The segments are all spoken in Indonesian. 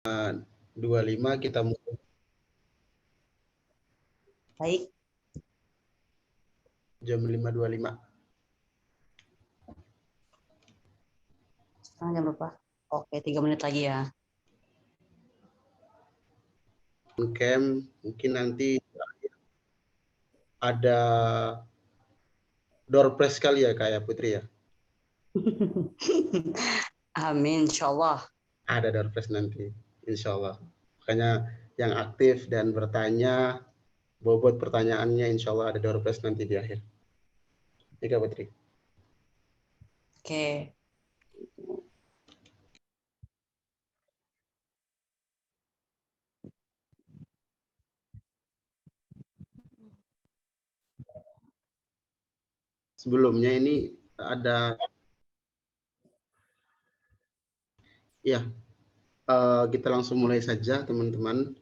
25 kita mulai. Baik. Jam 5.25. Sekarang jam berapa? Oke, 3 menit lagi ya. Camp mungkin nanti ada door prize kali ya Kak ya Putri ya. Amin, insya Allah. Ada door prize nanti, insya Allah. Makanya yang aktif dan bertanya, bobot pertanyaannya insya Allah ada door prize nanti di akhir. Ini Kak Putri. Oke. Sebelumnya ini ada ya, kita langsung mulai saja teman-teman.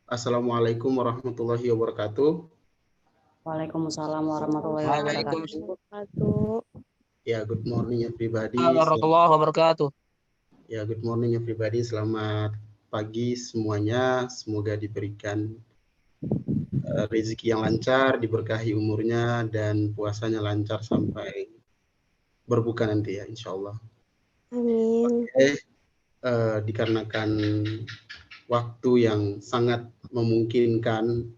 Assalamualaikum warahmatullahi wabarakatuh. Waalaikumsalam warahmatullahi wabarakatuh. Ya, good morning everybody. Warahmatullahi wabarakatuh. Ya, good morning everybody. Selamat pagi semuanya. Semoga diberikan rezeki yang lancar, diberkahi umurnya, dan puasanya lancar sampai berbuka nanti ya, insya Allah. Amin. Dikarenakan waktu yang sangat memungkinkan,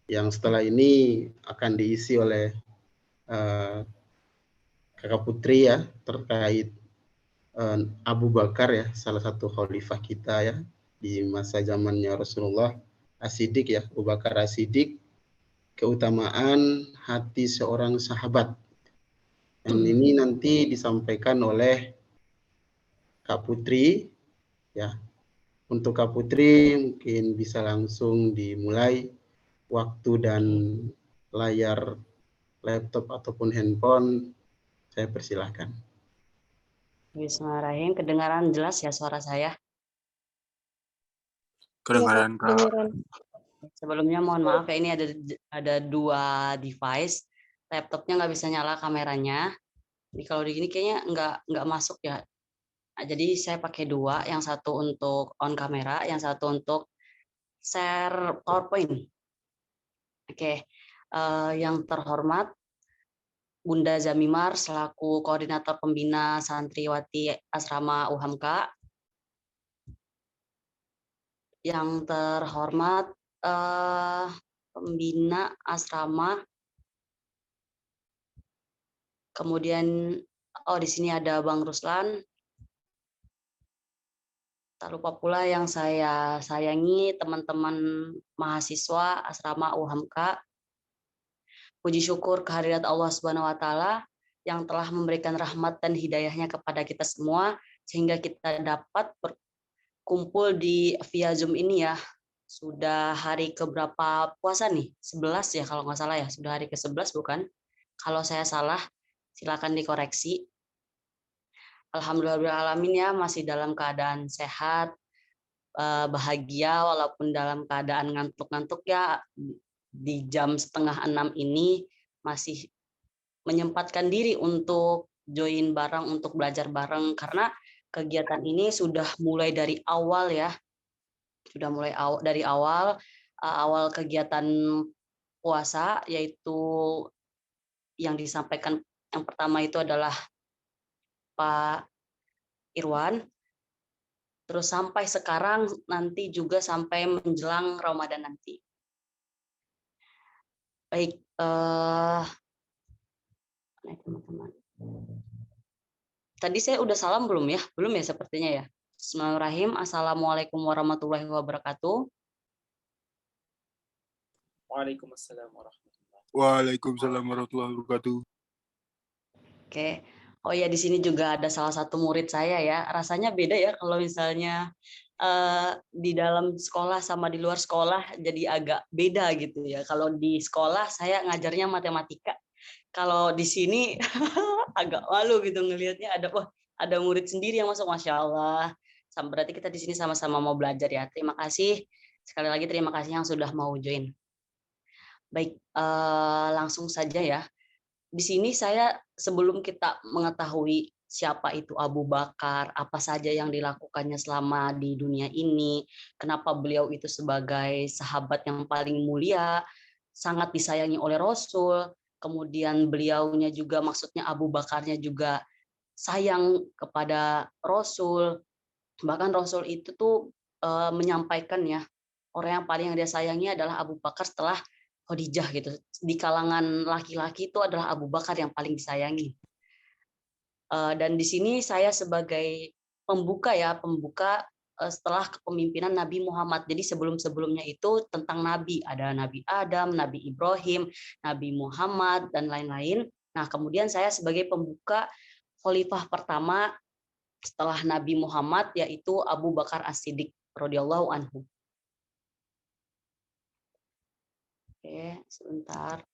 yang setelah ini akan diisi oleh Kakak Putri ya, terkait Abu Bakar ya, salah satu khalifah kita ya, di masa zamannya Rasulullah As-Siddiq ya, Abu Bakar As-Siddiq, keutamaan hati seorang sahabat. Dan ini nanti disampaikan oleh Kak Putri ya. Untuk Kak Putri mungkin bisa langsung dimulai, waktu dan layar laptop ataupun handphone saya persilahkan. Bismillahirrahmanirrahim. Kedengaran jelas ya suara saya? Kedengaran Ya, Kak. kedengaran. Sebelumnya mohon maaf ya, ini ada 2 device. Laptopnya nggak bisa nyala kameranya. Jadi kalau di gini kayaknya nggak masuk ya. Nah, jadi saya pakai 2, yang satu untuk on kamera, yang satu untuk share PowerPoint. Oke, yang terhormat Bunda Zamimar selaku Koordinator Pembina Santriwati Asrama UHAMKA. Yang terhormat Pembina Asrama. Kemudian di sini ada Bang Ruslan. Tak lupa pula yang saya sayangi teman-teman mahasiswa Asrama UHAMKA. Puji syukur kehadirat Allah Subhanahu wa taala yang telah memberikan rahmat dan hidayahnya kepada kita semua sehingga kita dapat berkumpul di via Zoom ini ya. Sudah hari keberapa puasa nih? 11 ya kalau nggak salah ya. Sudah hari ke-11 bukan? Kalau saya salah silakan dikoreksi. Alhamdulillahirrahmanirrahim ya, masih dalam keadaan sehat, bahagia walaupun dalam keadaan ngantuk-ngantuk ya. Di jam 5:30 ini masih menyempatkan diri untuk join bareng, untuk belajar bareng, karena kegiatan ini sudah mulai dari awal ya, sudah mulai dari awal kegiatan puasa, yaitu yang disampaikan yang pertama itu adalah Pak Irwan, terus sampai sekarang nanti juga sampai menjelang Ramadan nanti. Baik, teman-teman. Tadi saya udah salam belum ya? Belum ya sepertinya ya. Bismillahirrahmanirrahim. Assalamualaikum warahmatullahi wabarakatuh. Waalaikumsalam warahmatullahi wabarakatuh. Oke. Oh ya, di sini juga ada salah satu murid saya ya. Rasanya beda ya kalau misalnya di dalam sekolah sama di luar sekolah, jadi agak beda gitu ya. Kalau di sekolah saya ngajarnya matematika. Kalau di sini agak malu gitu ngelihatnya ada murid sendiri yang masuk, Masya Allah. Berarti kita di sini sama-sama mau belajar ya. Terima kasih. Sekali lagi terima kasih yang sudah mau join. Baik, langsung saja ya. Di sini saya sebelum kita mengetahui siapa itu Abu Bakar, apa saja yang dilakukannya selama di dunia ini, kenapa beliau itu sebagai sahabat yang paling mulia, sangat disayangi oleh Rasul, kemudian beliaunya juga, maksudnya Abu Bakarnya juga sayang kepada Rasul, bahkan Rasul itu tuh menyampaikan ya, orang yang paling dia sayangi adalah Abu Bakar setelah Khadijah gitu. Di kalangan laki-laki itu adalah Abu Bakar yang paling disayangi. Dan di sini saya sebagai pembuka setelah kepemimpinan Nabi Muhammad. Jadi sebelum-sebelumnya itu tentang Nabi, ada Nabi Adam, Nabi Ibrahim, Nabi Muhammad, dan lain-lain. Nah, kemudian saya sebagai pembuka khalifah pertama setelah Nabi Muhammad, yaitu Abu Bakar As-Siddiq radhiyallahu anhu. Oke, sebentar.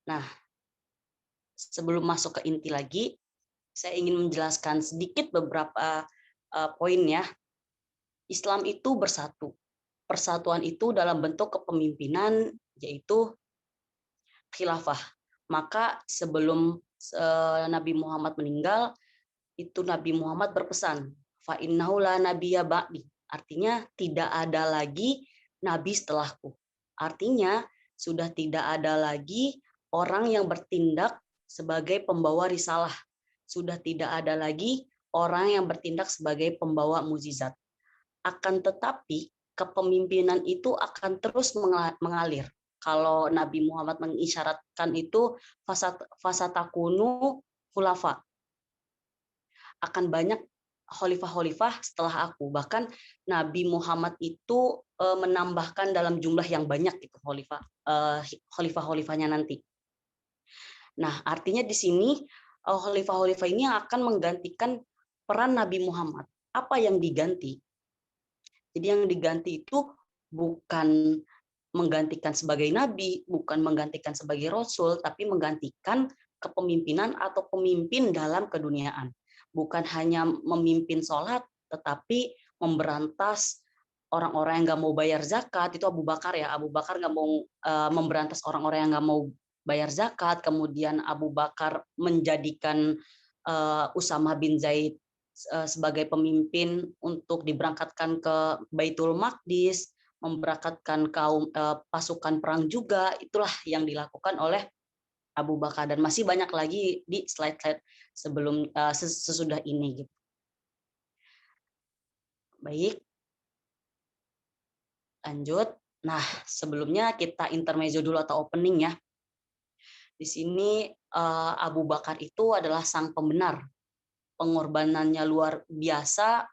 Nah, sebelum masuk ke inti lagi, saya ingin menjelaskan sedikit beberapa poin ya. Islam itu bersatu. Persatuan itu dalam bentuk kepemimpinan, yaitu khilafah. Maka sebelum Nabi Muhammad meninggal, itu Nabi Muhammad berpesan, fa innahu la nabiyya ba'di. Artinya tidak ada lagi nabi setelahku. Artinya sudah tidak ada lagi orang yang bertindak sebagai pembawa risalah. Sudah tidak ada lagi orang yang bertindak sebagai pembawa mukjizat. Akan tetapi kepemimpinan itu akan terus mengalir. Kalau Nabi Muhammad mengisyaratkan itu fasatakunu khulafa. Akan banyak khalifah-khalifah setelah aku. Bahkan Nabi Muhammad itu menambahkan dalam jumlah yang banyak itu khalifah-khalifahnya nanti. Nah, artinya di sini khalifah-khalifah ini akan menggantikan peran Nabi Muhammad. Apa yang diganti? Jadi yang diganti itu bukan menggantikan sebagai nabi, bukan menggantikan sebagai rasul, tapi menggantikan kepemimpinan atau pemimpin dalam keduniaan. Bukan hanya memimpin sholat, tetapi memberantas orang-orang yang nggak mau bayar zakat. Itu Abu Bakar ya. Abu Bakar nggak mau memberantas orang-orang yang nggak mau bayar zakat. Kemudian Abu Bakar menjadikan Usama bin Zaid sebagai pemimpin untuk diberangkatkan ke Baitul Maqdis, memberangkatkan pasukan perang juga. Itulah yang dilakukan oleh Abu Bakar, dan masih banyak lagi di slide-slide sebelum sesudah ini gitu. Baik, lanjut. Nah, sebelumnya kita intermezzo dulu atau opening ya. Di sini Abu Bakar itu adalah sang pembenar. Pengorbanannya luar biasa.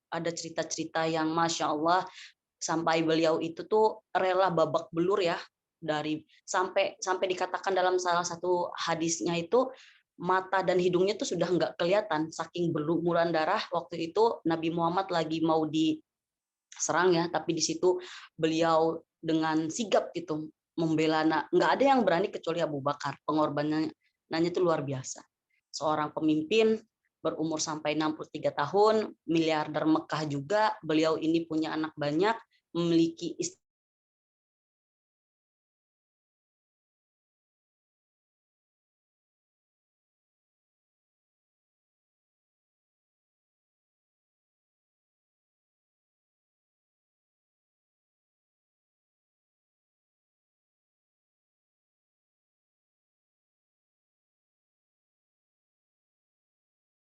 Ada cerita-cerita yang Masya Allah, sampai beliau itu tuh rela babak belur ya, dari sampai dikatakan dalam salah satu hadisnya itu mata dan hidungnya tuh sudah nggak kelihatan saking berlumuran darah. Waktu itu Nabi Muhammad lagi mau diserang ya, tapi di situ beliau dengan sigap gitu membela. Nggak ada yang berani kecuali Abu Bakar. Pengorbanannya itu luar biasa. Seorang pemimpin berumur sampai 63 tahun, miliarder Mekah juga, beliau ini punya anak banyak, memiliki istri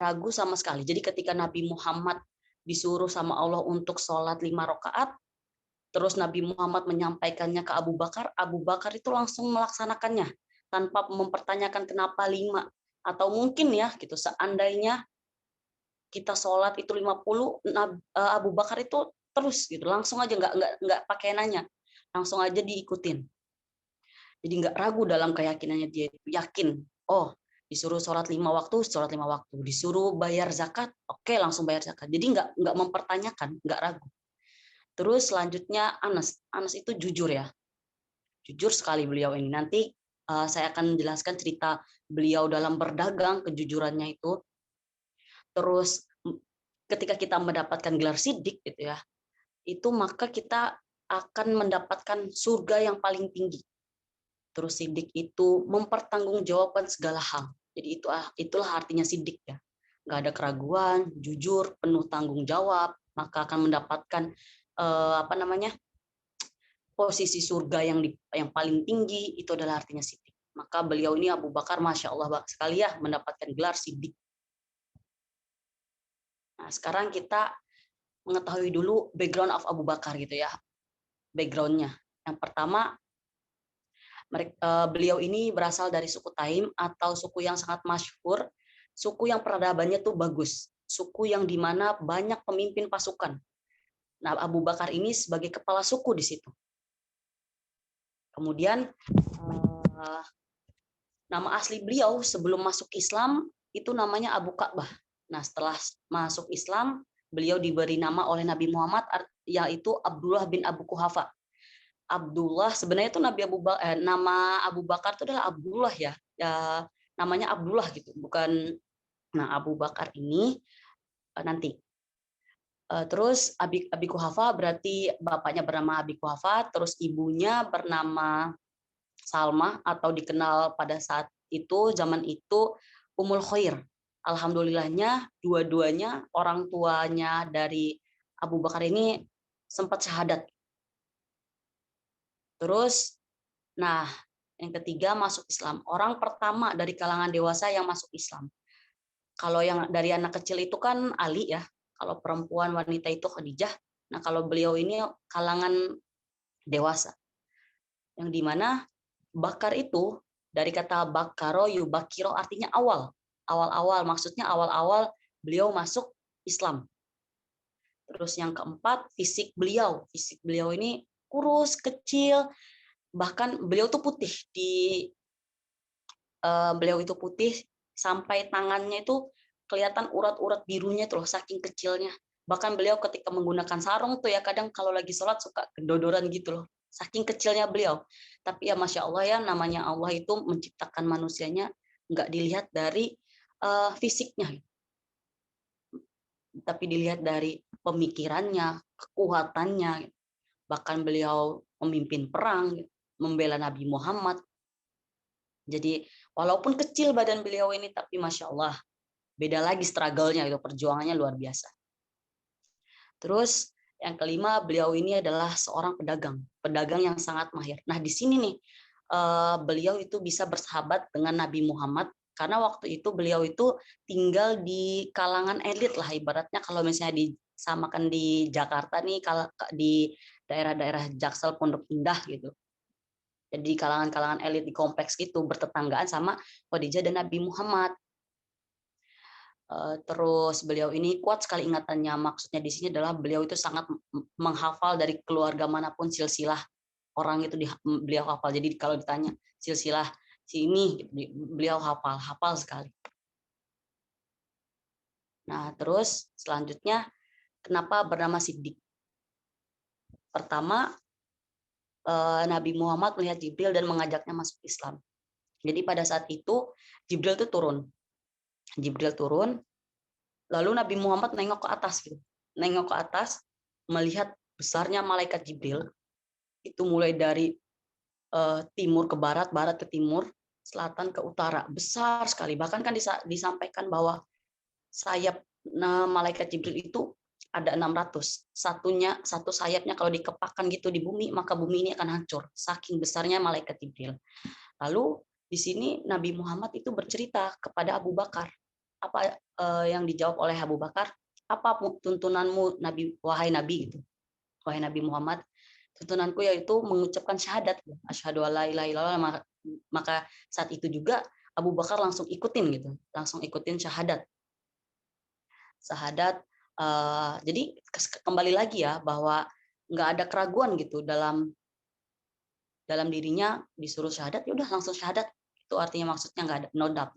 ragu sama sekali. Jadi ketika Nabi Muhammad disuruh sama Allah untuk sholat 5 rakaat, terus Nabi Muhammad menyampaikannya ke Abu Bakar itu langsung melaksanakannya tanpa mempertanyakan kenapa 5. Atau mungkin ya gitu, seandainya kita sholat itu 50, Abu Bakar itu terus gitu, langsung aja nggak pakai nanya, langsung aja diikutin. Jadi nggak ragu dalam keyakinannya, dia yakin, oh disuruh sholat 5 waktu, sholat 5 waktu, disuruh bayar zakat, oke langsung bayar zakat. Jadi nggak mempertanyakan, nggak ragu. Terus selanjutnya Anas itu jujur ya, jujur sekali beliau ini. Nanti saya akan menjelaskan cerita beliau dalam berdagang, kejujurannya itu. Terus ketika kita mendapatkan gelar Siddiq gitu ya, itu maka kita akan mendapatkan surga yang paling tinggi. Terus sidik itu mempertanggungjawabkan segala hal. Jadi itulah artinya sidik ya. Nggak ada keraguan, jujur, penuh tanggung jawab, maka akan mendapatkan posisi surga yang paling tinggi. Itu adalah artinya sidik. Maka beliau ini Abu Bakar, masya Allah sekali ya, mendapatkan gelar sidik. Nah, sekarang kita mengetahui dulu background of Abu Bakar gitu ya. Backgroundnya. Yang pertama, beliau ini berasal dari suku Taim atau suku yang sangat masyhur, suku yang peradabannya tuh bagus, suku yang dimana banyak pemimpin pasukan. Nah, Abu Bakar ini sebagai kepala suku di situ. Kemudian nama asli beliau sebelum masuk Islam itu namanya Abu Ka'bah. Nah, setelah masuk Islam, beliau diberi nama oleh Nabi Muhammad yaitu Abdullah bin Abu Quhafa. Abdullah sebenarnya itu nama Abu Bakar itu adalah Abdullah ya. Namanya Abdullah gitu, bukan. Nah, Abu Bakar ini nanti terus Abi Quhafa berarti bapaknya bernama Abi Quhafa, terus ibunya bernama Salma atau dikenal pada saat itu zaman itu Ummul Khair. Alhamdulillahnya dua-duanya orang tuanya dari Abu Bakar ini sempat syahadat. Terus nah, yang ketiga masuk Islam. Orang pertama dari kalangan dewasa yang masuk Islam. Kalau yang dari anak kecil itu kan Ali ya. Kalau perempuan wanita itu Khadijah. Nah, kalau beliau ini kalangan dewasa. Yang dimana bakar itu dari kata bakaro yubakiro artinya awal. Awal-awal, maksudnya awal-awal beliau masuk Islam. Terus yang keempat, fisik beliau. Fisik beliau ini kurus, kecil, bahkan beliau tuh putih beliau itu putih sampai tangannya itu kelihatan urat-urat birunya tuh loh, saking kecilnya. Bahkan beliau ketika menggunakan sarung tuh ya kadang kalau lagi sholat suka kedodoran gitu loh, saking kecilnya beliau. Tapi ya masya Allah ya, namanya Allah itu menciptakan manusianya nggak dilihat dari fisiknya, tapi dilihat dari pemikirannya, kekuatannya. Bahkan beliau memimpin perang, membela Nabi Muhammad. Jadi walaupun kecil badan beliau ini, tapi masya Allah beda lagi struggle-nya, itu perjuangannya luar biasa. Terus yang kelima, beliau ini adalah seorang pedagang yang sangat mahir. Nah di sini nih beliau itu bisa bersahabat dengan Nabi Muhammad karena waktu itu beliau itu tinggal di kalangan elit lah ibaratnya. Kalau misalnya disamakan di Jakarta nih, kalau di daerah-daerah Jaksel, Pondok Indah gitu. Jadi kalangan-kalangan elit di kompleks itu bertetanggaan sama Khadijah dan Nabi Muhammad. Terus beliau ini kuat sekali ingatannya. Maksudnya di sini adalah beliau itu sangat menghafal dari keluarga manapun silsilah orang itu beliau hafal. Jadi kalau ditanya silsilah sini, beliau hafal sekali. Nah terus selanjutnya kenapa bernama Siddiq? Pertama, Nabi Muhammad melihat Jibril dan mengajaknya masuk Islam. Jadi pada saat itu Jibril itu turun. Lalu Nabi Muhammad nengok ke atas gitu. Nengok ke atas, melihat besarnya malaikat Jibril. Itu mulai dari timur ke barat, barat ke timur, selatan ke utara. Besar sekali. Bahkan kan disampaikan bahwa sayap malaikat Jibril itu ada 600. Satu sayapnya kalau dikepakkan gitu di bumi, maka bumi ini akan hancur. Saking besarnya malaikat Jibril. Lalu di sini Nabi Muhammad itu bercerita kepada Abu Bakar. Apa yang dijawab oleh Abu Bakar? Apa tuntunanmu wahai Nabi gitu. Wahai Nabi Muhammad, tuntunanku yaitu mengucapkan syahadat. Asyhadu alla ilaha illallah. Maka saat itu juga Abu Bakar langsung ikutin gitu. Langsung ikutin syahadat. Jadi kembali lagi ya bahwa nggak ada keraguan gitu dalam dirinya, disuruh syahadat ya udah langsung syahadat. Itu artinya maksudnya nggak ada no doubt,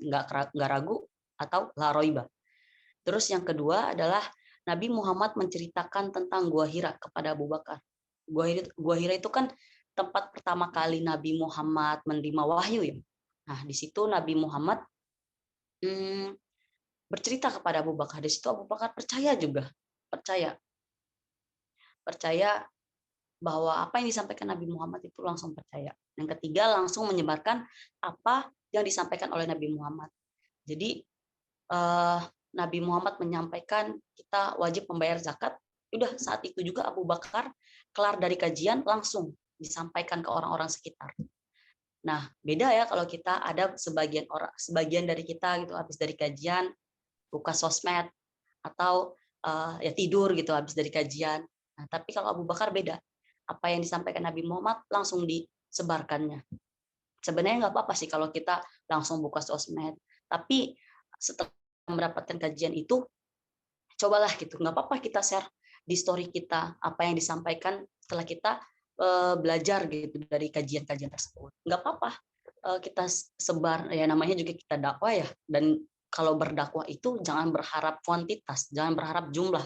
nggak ragu atau la roiba. Terus yang kedua adalah Nabi Muhammad menceritakan tentang Gua Hira kepada Abu Bakar. Gua Hira itu kan tempat pertama kali Nabi Muhammad menerima wahyu ya. Nah di situ Nabi Muhammad bercerita kepada Abu Bakar. Di situ Abu Bakar percaya juga, percaya bahwa apa yang disampaikan Nabi Muhammad itu langsung percaya. Yang ketiga, langsung menyebarkan apa yang disampaikan oleh Nabi Muhammad. Jadi Nabi Muhammad menyampaikan kita wajib membayar zakat. Udah saat itu juga Abu Bakar kelar dari kajian langsung disampaikan ke orang-orang sekitar. Nah, beda ya kalau kita ada sebagian dari kita gitu habis dari kajian buka sosmed atau ya tidur gitu habis dari kajian. Nah, tapi kalau Abu Bakar beda. Apa yang disampaikan Nabi Muhammad langsung disebarkannya. Sebenarnya nggak apa-apa sih kalau kita langsung buka sosmed, tapi setelah mendapatkan kajian itu, cobalah gitu, nggak apa-apa kita share di story kita apa yang disampaikan setelah kita belajar gitu dari kajian-kajian tersebut. Nggak apa-apa kita sebar, ya namanya juga kita dakwah ya, dan kalau berdakwah itu jangan berharap kuantitas, jangan berharap jumlah.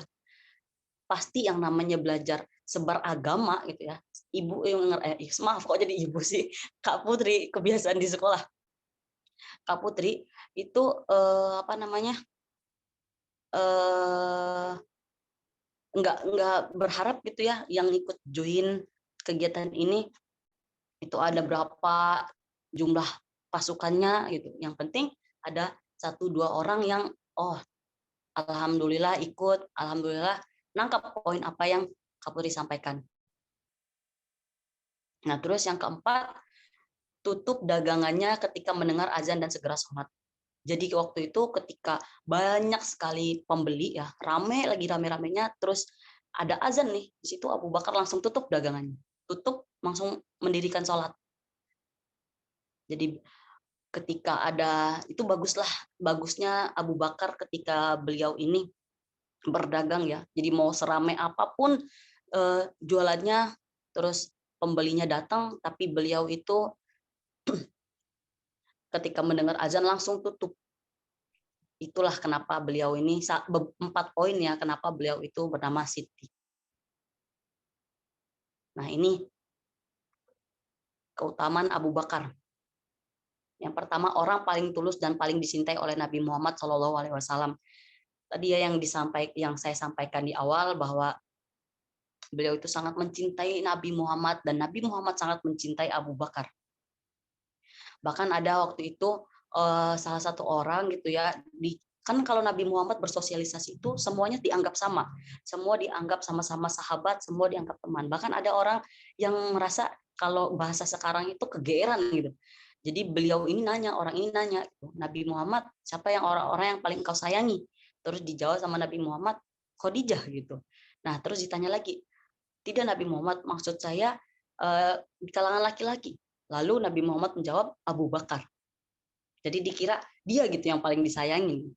Pasti yang namanya belajar sebar agama gitu ya. Ibu maaf kok jadi ibu sih. Kak Putri, kebiasaan di sekolah. Kak Putri itu apa namanya? Enggak berharap gitu ya yang ikut join kegiatan ini itu ada berapa jumlah pasukannya gitu. Yang penting ada 1-2 orang yang alhamdulillah ikut, alhamdulillah nangkap poin apa yang Kak Putri sampaikan. Nah, terus yang keempat, tutup dagangannya ketika mendengar azan dan segera sholat. Jadi waktu itu ketika banyak sekali pembeli ya, rame-ramenya, terus ada azan nih, di situ Abu Bakar langsung tutup dagangannya. Tutup, langsung mendirikan sholat. Jadi ketika ada, itu bagusnya Abu Bakar ketika beliau ini berdagang ya. Jadi mau seramai apapun jualannya, terus pembelinya datang, tapi beliau itu ketika mendengar azan langsung tutup. Itulah kenapa beliau ini 4 poin ya, kenapa beliau itu bernama Siddiq. Nah, ini keutamaan Abu Bakar. Yang pertama, orang paling tulus dan paling dicintai oleh Nabi Muhammad SAW. Tadi ya yang saya sampaikan di awal bahwa beliau itu sangat mencintai Nabi Muhammad dan Nabi Muhammad sangat mencintai Abu Bakar. Bahkan ada waktu itu salah satu orang gitu ya, kan kalau Nabi Muhammad bersosialisasi itu semuanya dianggap sama, semua dianggap sama-sama sahabat, semua dianggap teman. Bahkan ada orang yang merasa kalau bahasa sekarang itu kegeeran gitu. Jadi beliau ini nanya, orang ini nanya, Nabi Muhammad, siapa yang orang-orang yang paling engkau sayangi? Terus dijawab sama Nabi Muhammad, Khadijah gitu. Nah, terus ditanya lagi, tidak Nabi Muhammad, maksud saya di kalangan laki-laki. Lalu Nabi Muhammad menjawab Abu Bakar. Jadi dikira dia gitu yang paling disayangin.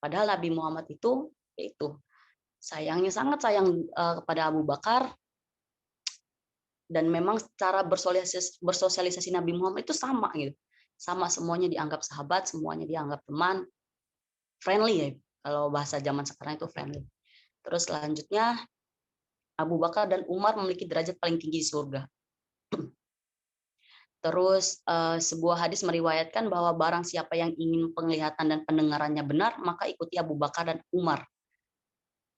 Padahal Nabi Muhammad itu sayangnya sangat sayang kepada Abu Bakar, dan memang cara bersosialisasi Nabi Muhammad itu sama gitu. Sama, semuanya dianggap sahabat, semuanya dianggap teman, friendly ya. Kalau bahasa zaman sekarang itu friendly. Terus selanjutnya Abu Bakar dan Umar memiliki derajat paling tinggi di surga. Terus sebuah hadis meriwayatkan bahwa barang siapa yang ingin penglihatan dan pendengarannya benar, maka ikuti Abu Bakar dan Umar.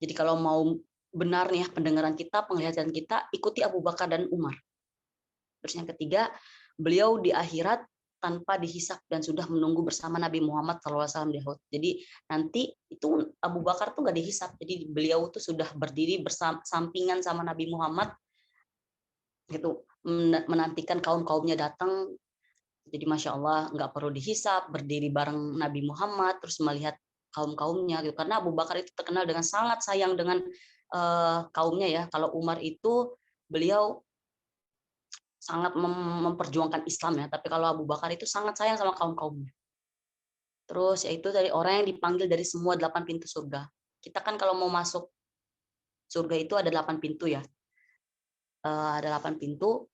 Jadi kalau mau benar nih ya pendengaran kita, penglihatan kita, ikuti Abu Bakar dan Umar. Terus yang ketiga, beliau di akhirat tanpa dihisab dan sudah menunggu bersama Nabi Muhammad SAW di Uhud. Jadi nanti itu Abu Bakar tuh nggak dihisab. Jadi beliau tuh sudah berdiri bersampingan sama Nabi Muhammad, gitu, menantikan kaum-kaumnya datang. Jadi Masya Allah nggak perlu dihisab, berdiri bareng Nabi Muhammad, terus melihat kaum-kaumnya gitu. Karena Abu Bakar itu terkenal dengan sangat sayang dengan kaumnya ya. Kalau Umar itu beliau sangat memperjuangkan Islam ya, tapi kalau Abu Bakar itu sangat sayang sama kaum-kaumnya. Terus yaitu dari orang yang dipanggil dari semua 8 pintu surga. Kita kan kalau mau masuk surga itu ada 8 pintu ya. Ada 8 pintu.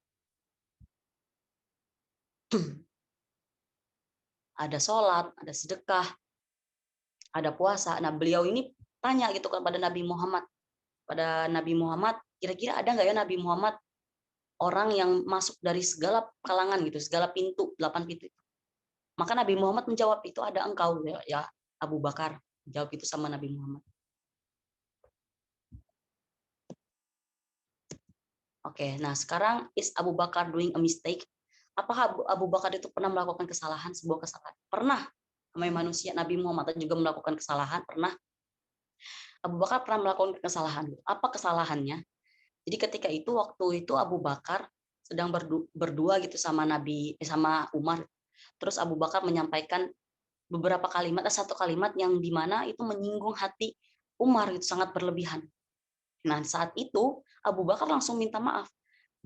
Ada sholat, ada sedekah, ada puasa. Nah, beliau ini tanya gitu kepada Nabi Muhammad. Pada Nabi Muhammad, kira-kira ada nggak ya Nabi Muhammad orang yang masuk dari segala kalangan gitu, segala pintu, 8 pintu. Maka Nabi Muhammad menjawab, itu ada engkau ya Abu Bakar. Jawab itu sama Nabi Muhammad. Oke, nah sekarang is Abu Bakar doing a mistake? Apakah Abu Bakar itu pernah melakukan kesalahan, sebuah kesalahan? Pernah. Namanya manusia, Nabi Muhammad juga melakukan kesalahan, pernah. Abu Bakar pernah melakukan kesalahan. Apa kesalahannya? Jadi ketika itu waktu itu Abu Bakar sedang berdua gitu sama sama Umar. Terus Abu Bakar menyampaikan beberapa kalimat, satu kalimat yang dimana itu menyinggung hati Umar, itu sangat berlebihan. Nah saat itu Abu Bakar langsung minta maaf.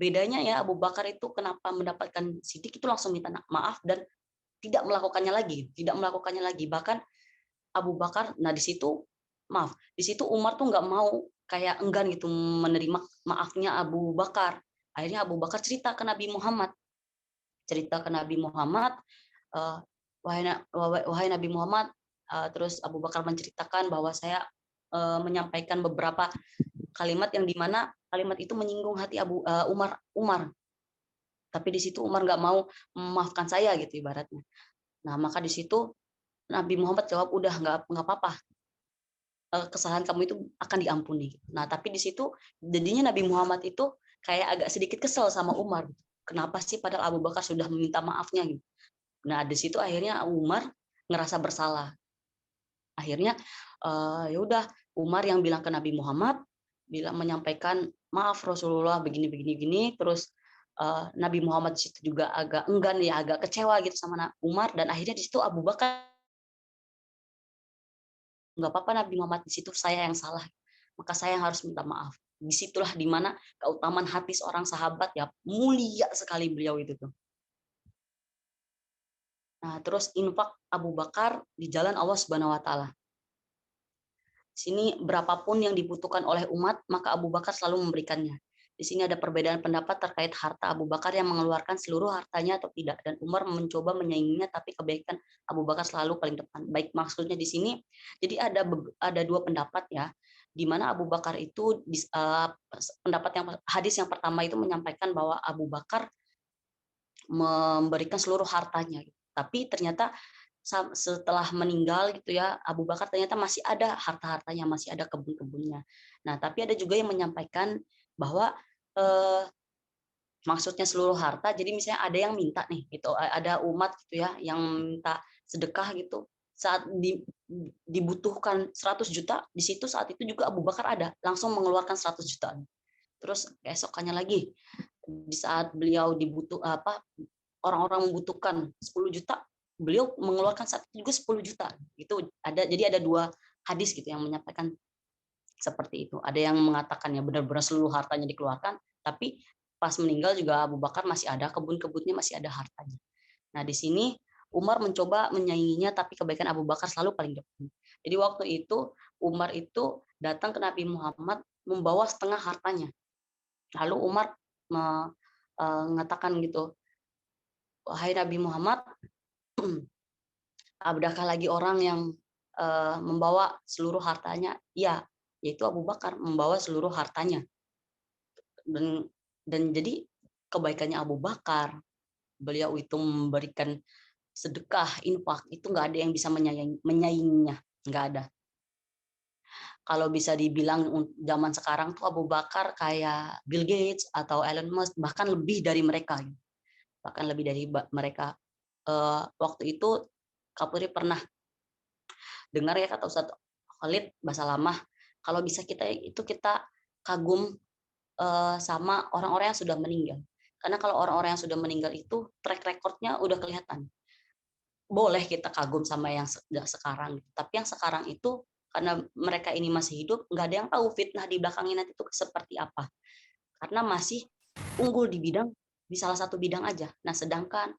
Bedanya ya Abu Bakar itu kenapa mendapatkan sidik itu langsung minta maaf dan tidak melakukannya lagi. Bahkan Abu Bakar, nah di situ Umar tuh nggak mau, kayak enggan gitu menerima maafnya Abu Bakar. Akhirnya Abu Bakar cerita ke Nabi Muhammad, eh, wahai Nabi Muhammad, terus Abu Bakar menceritakan bahwa saya menyampaikan beberapa kalimat yang dimana kalimat itu menyinggung hati Umar. Tapi di situ Umar nggak mau memaafkan saya gitu ibaratnya. Nah maka di situ Nabi Muhammad jawab, udah nggak apa-apa, kesalahan kamu itu akan diampuni. Nah tapi di situ jadinya Nabi Muhammad itu kayak agak sedikit kesel sama Umar. Kenapa sih padahal Abu Bakar sudah meminta maafnya gitu. Nah di situ akhirnya Umar ngerasa bersalah. Akhirnya ya udah Umar yang bilang ke Nabi Muhammad, menyampaikan maaf Rasulullah begini, terus Nabi Muhammad di situ juga agak enggan ya, agak kecewa gitu sama Umar, dan akhirnya di situ Abu Bakar, nggak apa-apa Nabi Muhammad, di situ saya yang salah, maka saya yang harus minta maaf. Disitulah dimana keutamaan hati seorang sahabat ya, mulia sekali beliau itu tuh. Nah terus infak Abu Bakar di jalan Allah Subhanahu Wa Taala. Sini berapapun yang dibutuhkan oleh umat, maka Abu Bakar selalu memberikannya. Di sini ada perbedaan pendapat terkait harta Abu Bakar yang mengeluarkan seluruh hartanya atau tidak, dan Umar mencoba menyainginya, tapi kebaikan Abu Bakar selalu paling depan. Baik, maksudnya di sini, jadi ada dua pendapat ya, di mana Abu Bakar itu hadis yang pertama itu menyampaikan bahwa Abu Bakar memberikan seluruh hartanya, tapi ternyata setelah meninggal gitu ya, Abu Bakar ternyata masih ada harta-hartanya, masih ada kebun-kebunnya. Nah, tapi ada juga yang menyampaikan bahwa maksudnya seluruh harta, jadi misalnya ada yang minta nih, gitu, ada umat gitu ya, yang minta sedekah gitu, saat dibutuhkan 100 juta, di situ saat itu juga Abu Bakar ada, langsung mengeluarkan 100 juta. Terus keesokannya lagi, di saat beliau orang-orang membutuhkan 10 juta, beliau mengeluarkan saat itu juga 10 juta. Jadi ada dua hadis gitu yang menyampaikan seperti itu. Ada yang mengatakan ya benar-benar seluruh hartanya dikeluarkan, tapi pas meninggal juga Abu Bakar masih ada kebun-kebunnya, masih ada hartanya. Nah, di sini Umar mencoba menyainginya, tapi kebaikan Abu Bakar selalu paling depan. Jadi waktu itu Umar itu datang ke Nabi Muhammad membawa setengah hartanya. Lalu Umar mengatakan gitu, wahai Nabi Muhammad, adakah lagi orang yang membawa seluruh hartanya? Ya, yaitu Abu Bakar membawa seluruh hartanya. Dan jadi kebaikannya Abu Bakar, beliau itu memberikan sedekah, infak, itu nggak ada yang bisa menyainginya, nggak ada. Kalau bisa dibilang zaman sekarang tuh Abu Bakar kayak Bill Gates atau Elon Musk, bahkan lebih dari mereka. Bahkan lebih dari mereka. Waktu itu Kapolri pernah dengar ya kata Ustadz Khalid bahasa lama, kalau bisa kita kagum sama orang-orang yang sudah meninggal. Karena kalau orang-orang yang sudah meninggal itu track recordnya udah kelihatan. Boleh kita kagum sama yang sekarang, tapi yang sekarang itu karena mereka ini masih hidup, nggak ada yang tahu fitnah di belakangnya nanti itu seperti apa. Karena masih unggul di salah satu bidang aja. Nah, sedangkan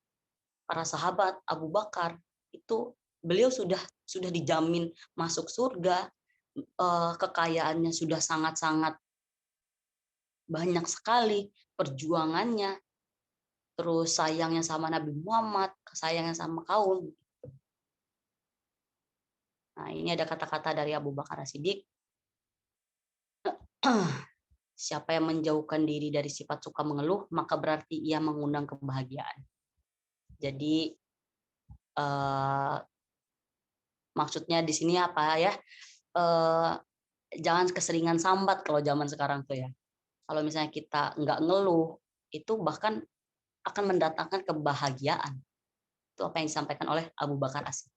para sahabat Abu Bakar itu beliau sudah dijamin masuk surga, kekayaannya sudah sangat-sangat banyak sekali, perjuangannya, terus sayangnya sama Nabi Muhammad, sayangnya sama kaum. Nah, ini ada kata-kata dari Abu Bakar As-Siddiq. Siapa yang menjauhkan diri dari sifat suka mengeluh, maka berarti ia mengundang kebahagiaan. Jadi maksudnya di sini apa ya? Jangan keseringan sambat kalau zaman sekarang tuh ya. Kalau misalnya kita nggak ngeluh, itu bahkan akan mendatangkan kebahagiaan. Itu apa yang disampaikan oleh Abu Bakar As-Siddiq.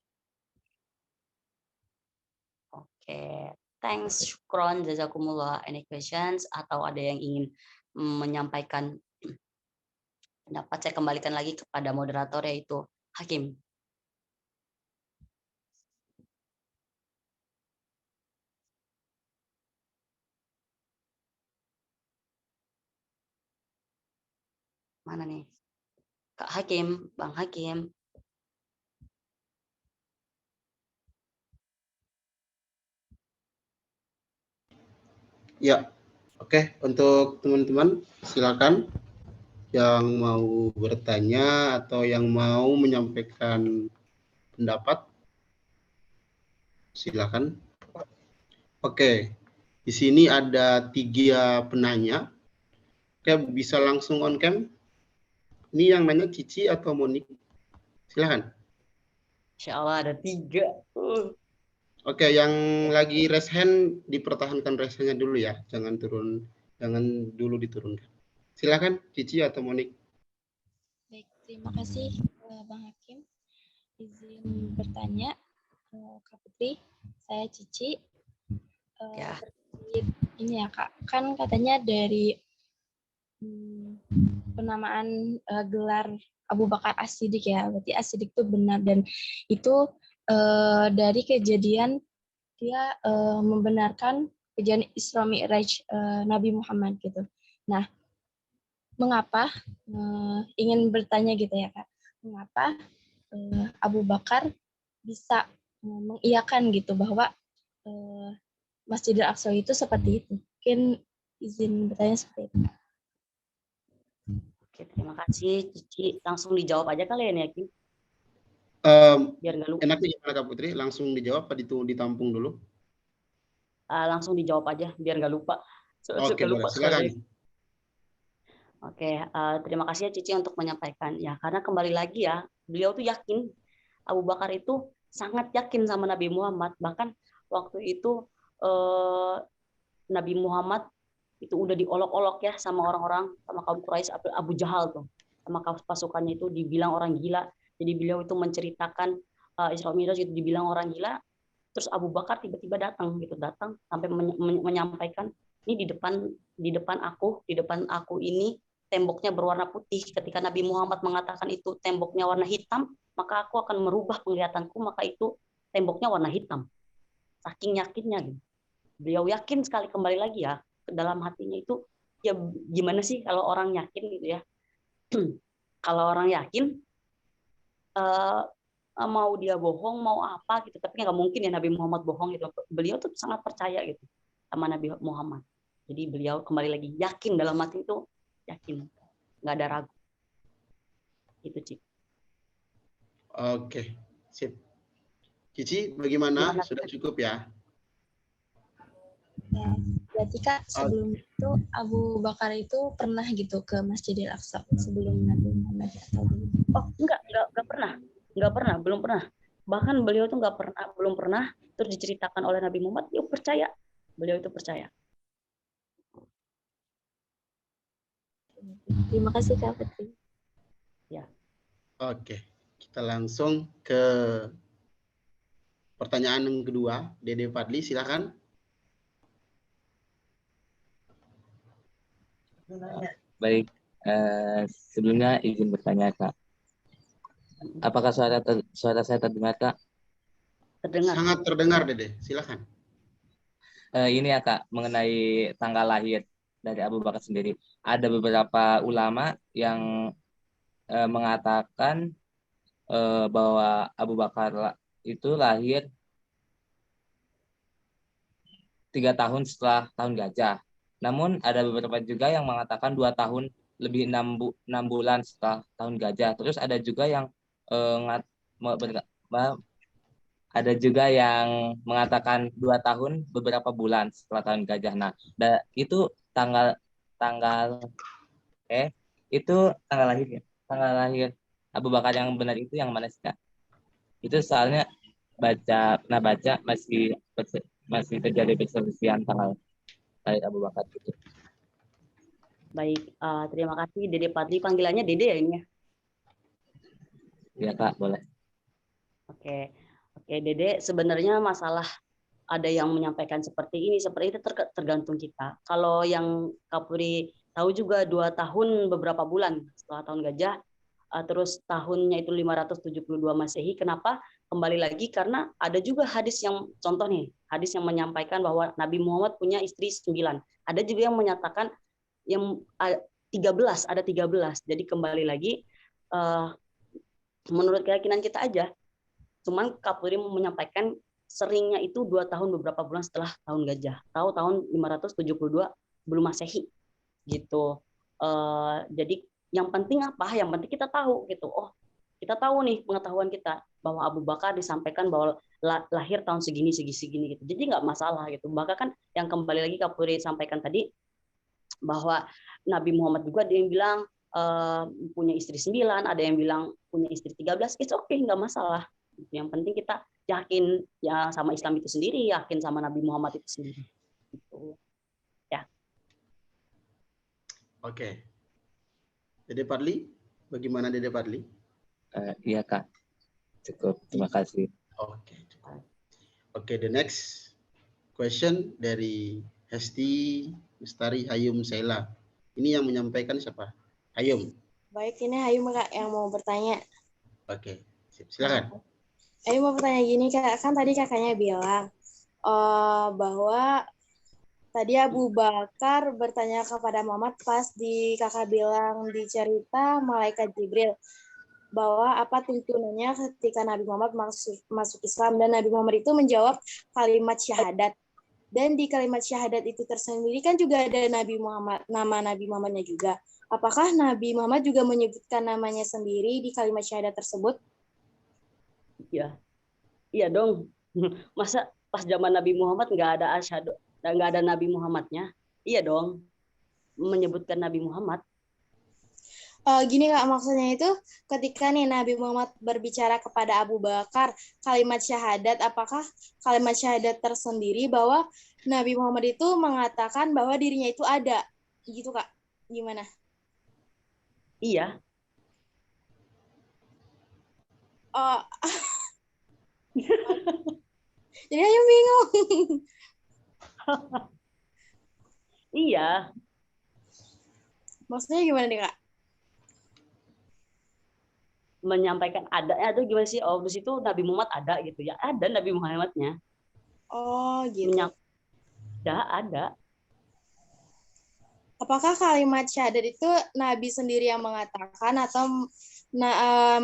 Oke, thanks, syukron, jazakumullah. Any questions atau ada yang ingin menyampaikan pendapat? Saya kembalikan lagi kepada moderator, yaitu Hakim. Mana nih? Kak Hakim, Bang Hakim. Ya, oke. Untuk teman-teman, silakan yang mau bertanya atau yang mau menyampaikan pendapat, silakan. Oke, di sini ada 3 penanya. Oke, bisa langsung on cam. Ini yang nanya Cici atau Monik? Silakan. Insya Allah ada 3. Oke, yang lagi raise hand dipertahankan raise hand-nya dulu ya, jangan dulu diturunkan. Silakan Cici atau Monik. Baik, terima kasih Bang Hakim. Izin bertanya, Kak Putri, saya Cici. Ya. Terkait ini ya Kak, kan katanya dari penamaan gelar Abu Bakar As-Siddiq ya, berarti As-Siddiq itu benar dan itu dari kejadian dia membenarkan kejadian Isra Mi'raj Nabi Muhammad gitu. Nah, mengapa ingin bertanya gitu ya Kak, mengapa Abu Bakar bisa mengiyakan gitu bahwa Masjidil Aqsa itu seperti itu? Mungkin izin bertanya seperti itu. Oke, terima kasih Cici. Langsung dijawab aja kali ya nih, Hakim. Biar nggak lupa. Enaknya gimana Kak Putri? Langsung dijawab apa ditampung dulu? Langsung dijawab aja biar nggak lupa. Oke, boleh. Silakan. Oke, terima kasih ya Cici untuk menyampaikan. Ya, karena kembali lagi ya, beliau tuh yakin, Abu Bakar itu sangat yakin sama Nabi Muhammad. Bahkan waktu itu Nabi Muhammad itu udah diolok-olok ya sama orang-orang, sama kaum Quraisy, Abu Jahal tuh, sama pasukannya itu dibilang orang gila. Jadi beliau itu menceritakan Isra Mi'raj itu dibilang orang gila. Terus Abu Bakar tiba-tiba datang sampai menyampaikan, ini di depan aku ini temboknya berwarna putih. Ketika Nabi Muhammad mengatakan itu temboknya warna hitam, maka aku akan merubah penglihatanku, maka itu temboknya warna hitam. Saking yakinnya gitu. Beliau yakin sekali, kembali lagi ya ke dalam hatinya itu, ya gimana sih kalau orang yakin gitu ya. Kalau orang yakin mau dia bohong mau apa gitu, tapi nggak mungkin ya Nabi Muhammad bohong gitu. Beliau tuh sangat percaya gitu sama Nabi Muhammad. Jadi beliau kembali lagi yakin, dalam hati itu yakin, nggak ada ragu. Itu Cik. Oke, sip. Cici, bagaimana? Gimana? Sudah cukup ya? Ya, berarti Kak sebelum itu Abu Bakar itu pernah gitu ke Masjidil Aqsa sebelum Nabi Muhammad atau belum? Oh nggak pernah, belum pernah. Bahkan beliau tuh belum pernah. Terus diceritakan oleh Nabi Muhammad, dia percaya, beliau itu percaya. Terima kasih Kak Putri. Ya. Oke, kita langsung ke pertanyaan yang kedua. Dede Fadli, silakan. Baik, sebelumnya izin bertanya Kak. Apakah suara saya terdengar Kak? Terdengar. Sangat terdengar Dede, silakan. Ini ya Kak, mengenai tanggal lahir dari Abu Bakar sendiri. Ada beberapa ulama yang mengatakan bahwa Abu Bakar itu lahir 3 tahun setelah tahun gajah. Namun ada beberapa juga yang mengatakan 2 tahun lebih 6 bulan setelah tahun gajah. Terus ada juga yang ada juga yang mengatakan 2 tahun beberapa bulan setelah tahun gajah. Nah, itu tanggal itu tanggal lahirnya. Tanggal lahir Abu Bakar yang benar itu yang mana sih Kak? Itu soalnya baca masih terjadi perselisihan tanggal lahir Abu Bakar gitu. Baik, terima kasih Dede Padli. Panggilannya Dede ya ini ya? Ya Kak, boleh. Oke, oke Dede. Sebenarnya masalah ada yang menyampaikan seperti ini, seperti itu tergantung kita. Kalau yang Kapuri tahu juga 2 tahun beberapa bulan setelah tahun gajah, terus tahunnya itu 572 Masehi. Kenapa? Kembali lagi karena ada juga hadis yang contoh nih, hadis yang menyampaikan bahwa Nabi Muhammad punya istri 9. Ada juga yang menyatakan yang 13, ada 13. Jadi kembali lagi menurut keyakinan kita aja. Cuman Kapuri menyampaikan seringnya itu 2 tahun beberapa bulan setelah tahun gajah. Tahu tahun 572 sebelum Masehi gitu. Jadi yang penting apa? Yang penting kita tahu gitu. Oh, kita tahu nih pengetahuan kita bahwa Abu Bakar disampaikan bahwa lahir tahun segini segini gitu. Jadi nggak masalah gitu. Bahkan kan yang kembali lagi Kapuri sampaikan tadi bahwa Nabi Muhammad juga ada yang bilang punya istri 9, ada yang bilang punya istri 13. It's okay, nggak masalah. Yang penting kita yakin ya sama Islam itu sendiri, yakin sama Nabi Muhammad itu sendiri. Gitu. Ya. Oke. Dede Padli, bagaimana Dede Padli? Iya Kak, cukup. Terima kasih. Oke. Oke, the next question dari Hesti Mustari Hayum Sela. Ini yang menyampaikan siapa? Hayum. Baik, ini Hayum Kak yang mau bertanya. Oke, silakan. Hayum mau bertanya gini Kak, kan tadi kakaknya bilang bahwa tadi Abu Bakar bertanya kepada Muhammad pas kakak bilang di cerita malaikat Jibril bahwa apa tuntunannya ketika Nabi Muhammad masuk Islam, dan Nabi Muhammad itu menjawab kalimat syahadat. Dan di kalimat syahadat itu tersendiri kan juga ada Nabi Muhammad, nama Nabi Muhammadnya juga. Apakah Nabi Muhammad juga menyebutkan namanya sendiri di kalimat syahadat tersebut? Iya, iya dong. Masa pas zaman Nabi Muhammad nggak ada asyhadu, nggak ada Nabi Muhammadnya? Iya dong, menyebutkan Nabi Muhammad. Gini Kak, maksudnya itu ketika nih Nabi Muhammad berbicara kepada Abu Bakar kalimat syahadat, apakah kalimat syahadat tersendiri bahwa Nabi Muhammad itu mengatakan bahwa dirinya itu ada, gitu Kak? Gimana? Iya. Jadi ayo bingung. Iya. Maksudnya gimana nih Kak? Menyampaikan ada gimana sih? Oh, di situ Nabi Muhammad ada gitu ya. Ada Nabi Muhammadnya. Oh, gitu. Ada. Apakah kalimat syahadat itu Nabi sendiri yang mengatakan atau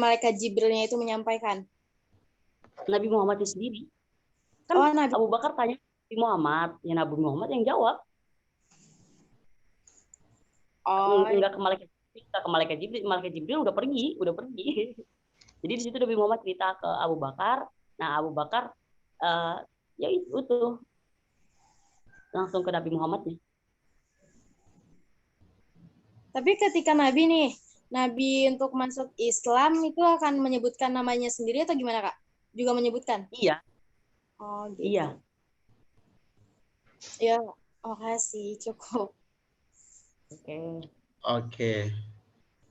malaikat Jibrilnya itu menyampaikan? Nabi Muhammad sendiri. Kan Nabi. Abu Bakar tanya Nabi Muhammad, ya Nabi Muhammad yang jawab. Enggak ke malaikat Jibril, malaikat Jibril udah pergi. Jadi di situ Nabi Muhammad cerita ke Abu Bakar. Nah, Abu Bakar ya itu tuh langsung ke Nabi Muhammadnya. Tapi ketika Nabi untuk masuk Islam itu akan menyebutkan namanya sendiri atau gimana Kak? Juga menyebutkan? Iya. Oh gitu. Iya. Ya, makasih, cukup. Oke.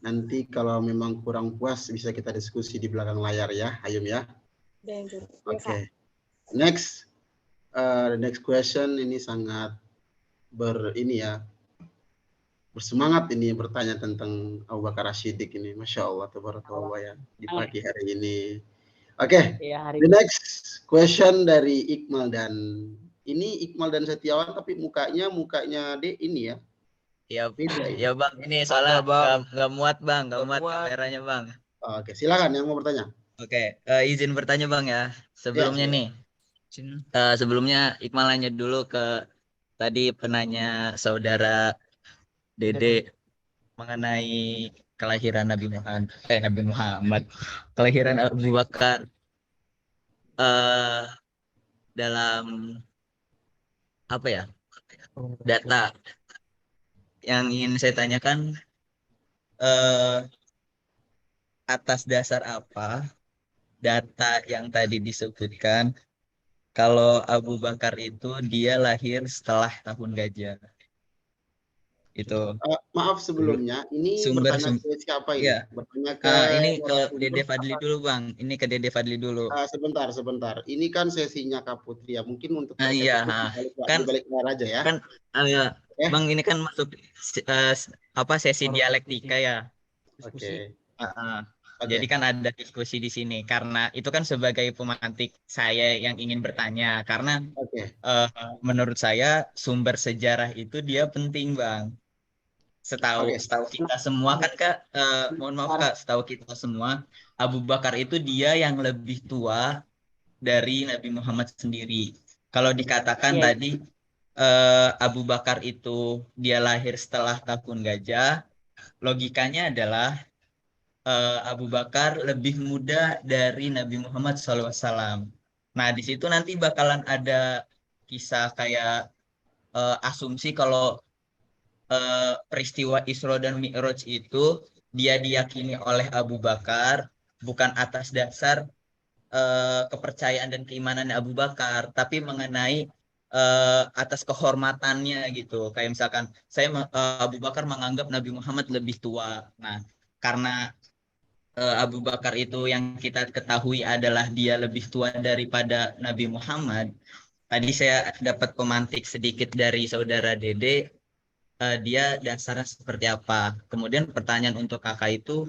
Nanti kalau memang kurang puas bisa kita diskusi di belakang layar ya, Hayum ya. Oke. Next, the next question ini sangat bersemangat ini bertanya tentang Abu Bakar As-Siddiq ini. Masya Allah, tabarakallah ya di pagi hari ini. Oke, the next question dari Iqmal dan Setiawan, tapi mukanya ini ya. Ya, ya Bang, ini soalnya nggak muat Bang, nggak muat kameranya Bang. Oke, silakan yang mau bertanya. Oke, izin bertanya Bang ya. Sebelumnya nih, sebelumnya Iqmal nanya dulu ke tadi penanya saudara Dede mengenai kelahiran Nabi Muhammad, kelahiran Abu Bakar. Dalam apa ya, data yang ingin saya tanyakan, atas dasar apa data yang tadi disebutkan kalau Abu Bakar itu dia lahir setelah tahun gajah? Itu Maaf sebelumnya, ini sumber bertanya ke siapa ini? ya. Bertanya ke Ini ke Dede narasumber Fadli apa? dulu Bang. Ini ke Dede Fadli dulu. Sebentar. Ini kan sesinya Kak Putri ya. Mungkin untuk terkait Iya, itu kan dibalik layar aja ya. kan Eh, Bang ini kan masuk sesi dialektika ya. Oke. Jadi kan ada diskusi di sini karena itu kan sebagai pemantik saya yang ingin bertanya karena Oke. menurut saya sumber sejarah itu dia penting Bang. Setahu kita semua kan Kak, mohon maaf Kak, setahu kita semua Abu Bakar itu dia yang lebih tua dari Nabi Muhammad sendiri. Kalau dikatakan tadi Abu Bakar itu dia lahir setelah tahun gajah, logikanya adalah Abu Bakar lebih muda dari Nabi Muhammad SAW. Nah, di situ nanti bakalan ada kisah kayak asumsi kalau peristiwa Isra dan Mi'raj itu dia diyakini oleh Abu Bakar bukan atas dasar kepercayaan dan keimanan Abu Bakar, tapi mengenai atas kehormatannya gitu. Kayak misalkan Abu Bakar menganggap Nabi Muhammad lebih tua. Nah, karena Abu Bakar itu yang kita ketahui adalah dia lebih tua daripada Nabi Muhammad. Tadi saya dapat pemantik sedikit dari saudara Dede, dia dasarnya seperti apa. Kemudian pertanyaan untuk kakak itu,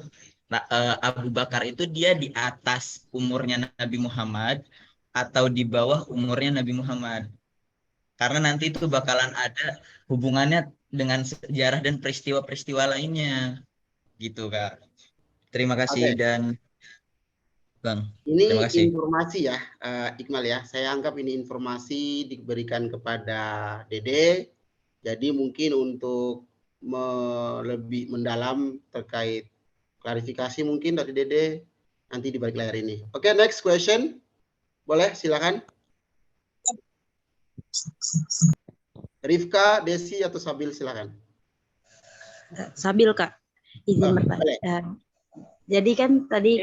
Abu Bakar itu dia di atas umurnya Nabi Muhammad atau di bawah umurnya Nabi Muhammad. Karena nanti itu bakalan ada hubungannya dengan sejarah dan peristiwa-peristiwa lainnya. Gitu, Kak. Terima kasih Oke. dan Bang. Ini Terima kasih. informasi ya, Iqmal ya. Saya anggap ini informasi diberikan kepada Dede. Jadi mungkin untuk lebih mendalam terkait klarifikasi mungkin dari Dede nanti di balik layar ini. Oke, next question. Boleh, silakan. Rifka, Desi, atau Sabil, silakan. Sabil, Kak. Izin bertanya. Boleh. Jadi kan tadi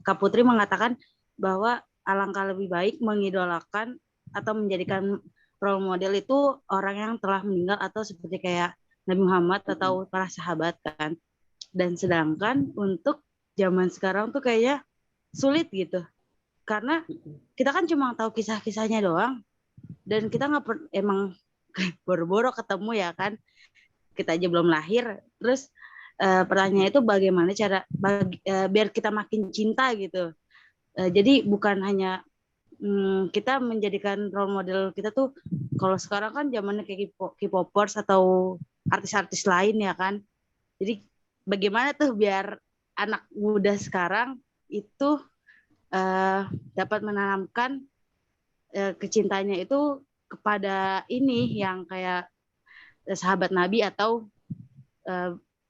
Kak Putri mengatakan bahwa alangkah lebih baik mengidolakan atau menjadikan role model itu orang yang telah meninggal atau seperti kayak Nabi Muhammad atau para sahabat kan. Dan sedangkan untuk zaman sekarang tuh kayaknya sulit gitu. Karena kita kan cuma tahu kisah-kisahnya doang. Dan kita nggak emang boro-boro ketemu ya kan. Kita aja belum lahir. Terus pertanyaan itu bagaimana cara biar kita makin cinta gitu. Jadi bukan hanya kita menjadikan role model kita tuh kalau sekarang kan zamannya kayak K-popers atau artis-artis lain ya kan. Jadi bagaimana tuh biar anak muda sekarang itu dapat menanamkan kecintanya itu kepada ini yang kayak sahabat Nabi atau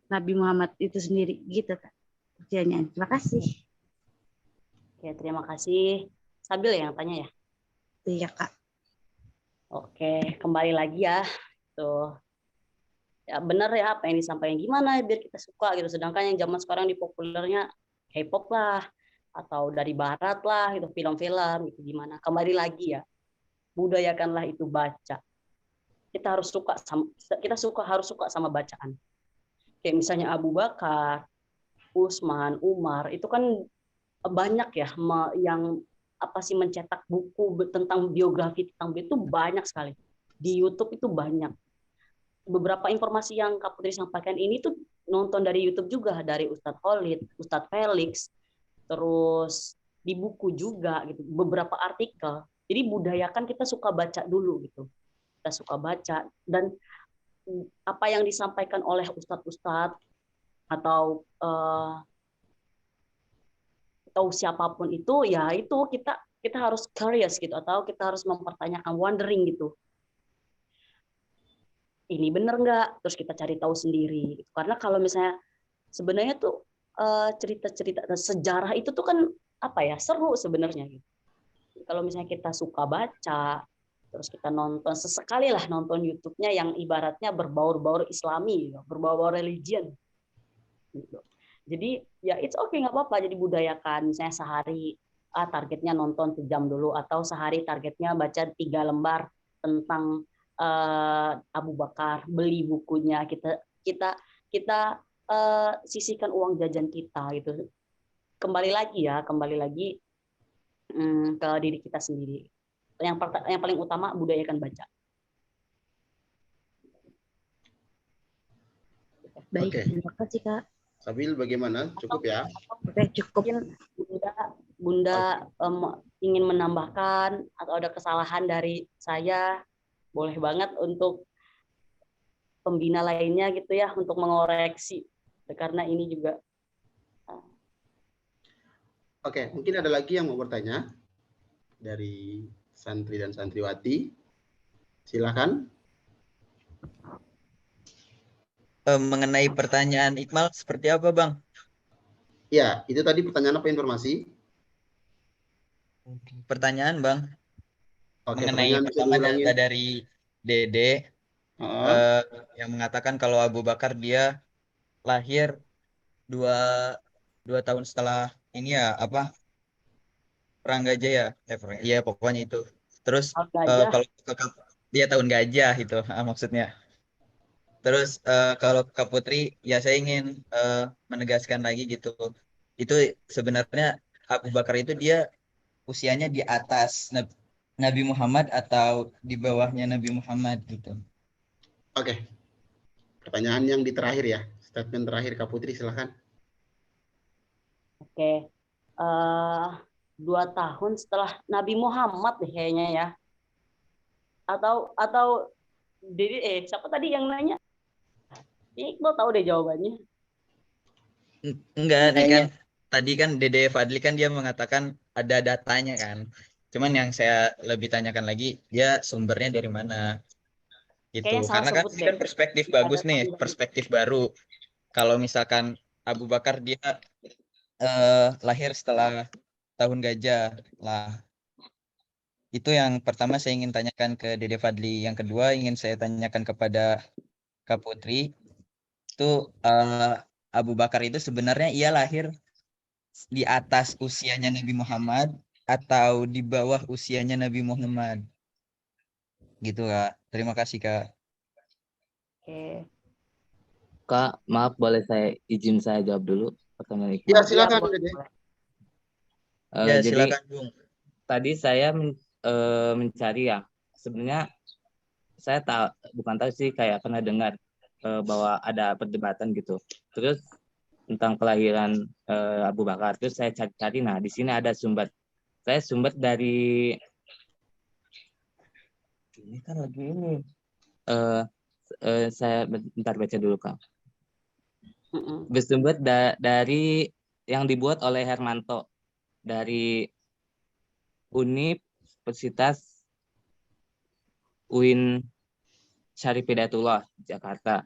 Nabi Muhammad itu sendiri gitu kan. Pertanyaannya. Terima kasih. Oke, terima kasih. Sabil yang tanya ya? Iya, Kak. Oke, kembali lagi ya. Tuh. Ya benar ya apa yang disampaikan, gimana biar kita suka gitu. Sedangkan yang zaman sekarang dipopulernya K-pop lah atau dari barat lah itu film-film itu gimana. Kembali lagi ya. Budayakanlah itu baca. Kita harus harus suka sama bacaan. Kayak misalnya Abu Bakar, Utsman, Umar, itu kan banyak ya yang mencetak buku tentang biografi tentang itu banyak sekali. Di YouTube itu banyak. Beberapa informasi yang Kak Putri sampaikan ini tuh nonton dari YouTube juga, dari Ustadz Khalid, Ustadz Felix, terus di buku juga gitu, beberapa artikel. Jadi budayakan kita suka baca dulu gitu. Kita suka baca dan apa yang disampaikan oleh ustadz-ustadz atau siapapun itu ya itu kita harus curious gitu atau kita harus mempertanyakan, wondering gitu. Ini benar nggak? Terus kita cari tahu sendiri. Karena kalau misalnya sebenarnya tuh cerita-cerita sejarah itu tuh kan seru sebenarnya gitu. Kalau misalnya kita suka baca, terus kita nonton sesekali lah nonton YouTube-nya yang ibaratnya berbaur-baur Islami, berbaur-baur religion. Gitu. Jadi ya it's okay, nggak apa-apa. Jadi budayakan, misalnya sehari targetnya nonton sejam dulu atau sehari targetnya baca 3 lembar tentang Abu Bakar, beli bukunya, kita sisihkan uang jajan kita gitu. Kembali lagi ke diri kita sendiri. Yang paling utama budayakan baca. Baik, Oke. terima kasih Kak. Sabil bagaimana? Cukup ya? Oke, cukup. Mungkin Bunda ingin menambahkan atau ada kesalahan dari saya, boleh banget untuk pembina lainnya gitu ya, untuk mengoreksi, karena ini juga. Oke, mungkin ada lagi yang mau bertanya dari santri dan santriwati. Silakan. Mengenai pertanyaan Iqmal seperti apa, Bang? Ya, itu tadi pertanyaan apa, informasi? Pertanyaan, Bang. Oke, Mengenai pertanyaan bisa pertama diulangi. data dari Dede yang mengatakan kalau Abu Bakar dia lahir dua tahun setelah ini ya, apa, perang gajah ya, iya pokoknya itu. Terus kalau dia tahun gajah itu maksudnya. Terus kalau Kak Putri, ya saya ingin menegaskan lagi gitu. Itu sebenarnya Abu Bakar itu dia usianya di atas Nabi Muhammad atau di bawahnya Nabi Muhammad gitu. Oke. Pertanyaan yang di terakhir ya. Statement terakhir Kak Putri, silakan. Oke. 2 tahun setelah Nabi Muhammad deh kayaknya ya. Atau siapa tadi yang nanya? Iqbal tahu deh jawabannya. Enggak, tadi kan Dede Fadli kan dia mengatakan ada datanya kan. Cuman yang saya lebih tanyakan lagi, dia sumbernya dari mana gitu. Kayaknya salah Karena kan sebut ini deh. kan perspektif bagus nih, perspektif baru. Kalau misalkan Abu Bakar dia lahir setelah tahun gajah lah. Itu yang pertama saya ingin tanyakan ke Dede Fadli. Yang kedua ingin saya tanyakan kepada Kak Putri. Itu Abu Bakar itu sebenarnya ia lahir di atas usianya Nabi Muhammad atau di bawah usianya Nabi Muhammad? Gitu, Kak. Terima kasih, Kak. Oke. Kak, maaf boleh izin saya jawab dulu pertanyaan Iqbal? Ya, silakan, Dede. Ya, Jadi silakan, Bung. tadi saya mencari ya, sebenarnya saya bukan tahu sih, kayak pernah dengar bahwa ada perdebatan gitu. Terus tentang kelahiran Abu Bakar. Terus saya cari-cari, nah di sini ada sumber. Saya sumber dari ini kan lagi ini. Saya bentar baca dulu, Kak. Bersumber dari yang dibuat oleh Hermanto dari Universitas UIN Syarif Hidayatullah Jakarta.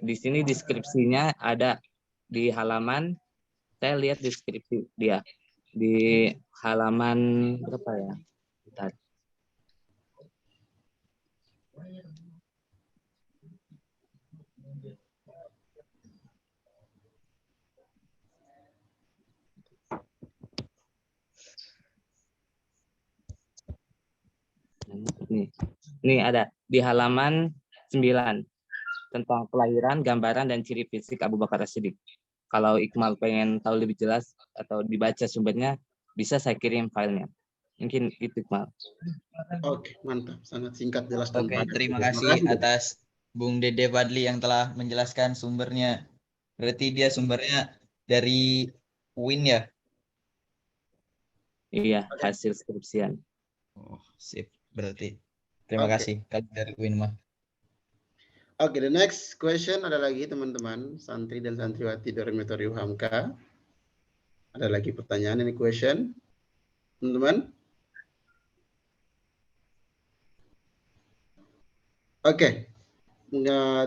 Di sini deskripsinya ada di halaman, saya lihat deskripsi dia di halaman berapa ya? Bentar. Nih ada di halaman 9 tentang kelahiran, gambaran, dan ciri fisik Abu Bakar As-Siddiq. Kalau Iqmal pengen tahu lebih jelas atau dibaca sumbernya, bisa saya kirim filenya. Mungkin itu, Iqmal. Oke, mantap. Sangat singkat, jelas, dan Oke, padat. terima kasih atas Bung Dede Fadli yang telah menjelaskan sumbernya. Berarti dia sumbernya dari UIN ya? Iya, hasil skripsian. Oh, sip. Berarti. Terima kasih kalau dari UIN mah. Oke, the next question ada lagi teman-teman santri dan santriwati Dormitory Hamka. Ada lagi pertanyaan, ini question, teman-teman. Oke,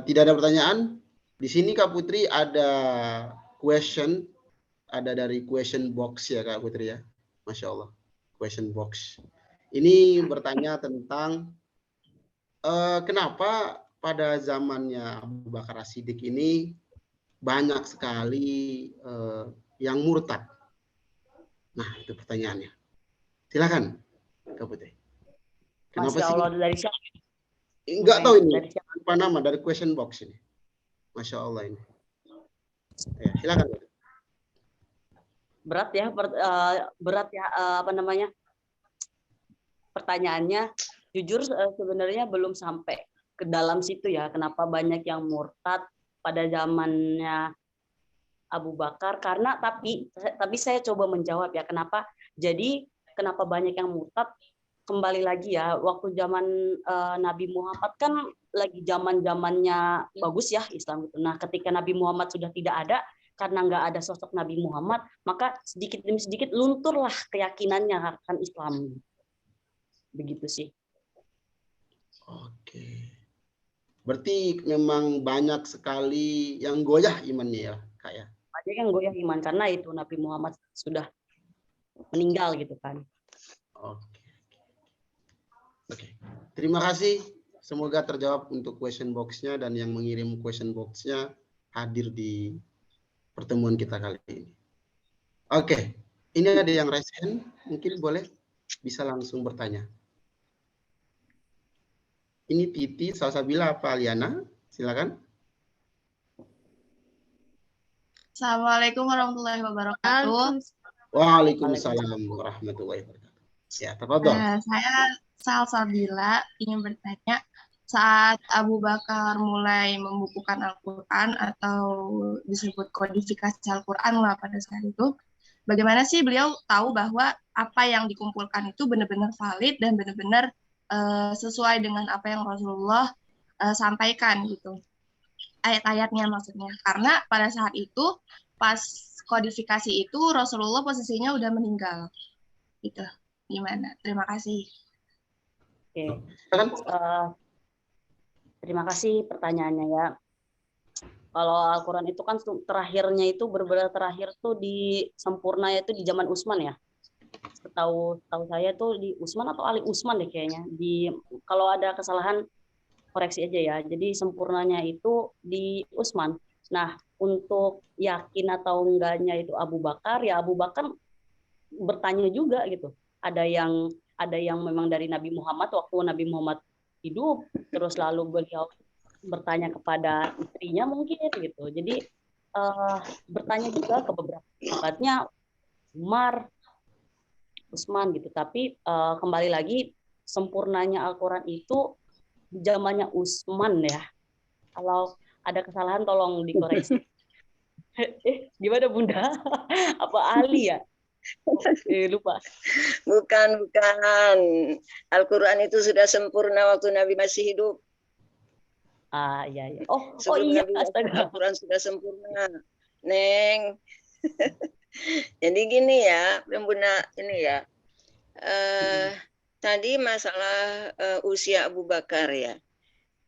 tidak ada pertanyaan. Di sini Kak Putri ada question, ada dari question box ya Kak Putri ya. Masya Allah, question box. Ini bertanya tentang kenapa pada zamannya Abu Bakar As-Siddiq ini banyak sekali yang murtad. Nah, itu pertanyaannya. Silakan, Kak Putri. Kenapa Masya Allah, sih? dari siapa? Enggak tahu ini. Dari siapa? Apa nama dari question box ini. Masya Allah ini. Ya, silakan. Berat ya, apa namanya? Pertanyaannya. Jujur sebenarnya belum sampai ke dalam situ ya. Kenapa banyak yang murtad pada zamannya Abu Bakar? Karena tapi saya coba menjawab ya kenapa. Jadi kenapa banyak yang murtad? Kembali lagi ya, waktu zaman Nabi Muhammad kan lagi zaman-zamannya bagus ya Islam itu. Nah, ketika Nabi Muhammad sudah tidak ada, karena nggak ada sosok Nabi Muhammad, maka sedikit demi sedikit lunturlah keyakinannya akan Islam. Begitu sih. Oke. Berarti memang banyak sekali yang goyah imannya ya, Kak ya? Banyak yang goyah iman karena itu Nabi Muhammad sudah meninggal gitu kan. Oke. Oke, terima kasih. Semoga terjawab untuk question box-nya dan yang mengirim question box-nya hadir di pertemuan kita kali ini. Oke, ini ada yang raise hand, mungkin boleh bisa langsung bertanya. Ini Titi, Salsabila, apa Aliana? Silakan. Assalamualaikum warahmatullahi wabarakatuh. Waalaikumsalam warahmatullahi wabarakatuh. Ya, tafadhol. Saya Salsabila ingin bertanya, saat Abu Bakar mulai membukukan Al-Quran atau disebut kodifikasi Al-Quran lah pada saat itu, bagaimana sih beliau tahu bahwa apa yang dikumpulkan itu benar-benar valid dan benar-benar sesuai dengan apa yang Rasulullah sampaikan gitu, ayat-ayatnya maksudnya. Karena pada saat itu pas kodifikasi itu Rasulullah posisinya udah meninggal gitu. Gimana? Terima kasih. Oke. Terima kasih pertanyaannya ya. Kalau Al-Quran itu kan terakhirnya itu benar-benar terakhir tuh di sempurna itu di zaman Utsman ya. Tahu saya tuh di Utsman atau Ali Utsman deh kayaknya. Kalau ada kesalahan koreksi aja ya. Jadi sempurnanya itu di Utsman. Nah, untuk yakin atau enggaknya itu Abu Bakar, ya Abu Bakar bertanya juga gitu. Ada yang memang dari Nabi Muhammad waktu Nabi Muhammad hidup, terus lalu beliau bertanya kepada istrinya mungkin gitu. Jadi bertanya juga ke beberapa sahabatnya, Umar, Utsman gitu. Tapi kembali lagi sempurnanya Al-Quran itu zamannya Utsman ya. Kalau ada kesalahan tolong dikoreksi. Gimana Bunda? Apa Ali ya? Lupa. Bukan. Al-Quran itu sudah sempurna waktu Nabi masih hidup. Iya. Sebelum iya. Nabi Al-Quran sudah sempurna. Neng. Jadi gini ya, Bunda, ini ya. Tadi masalah usia Abu Bakar ya.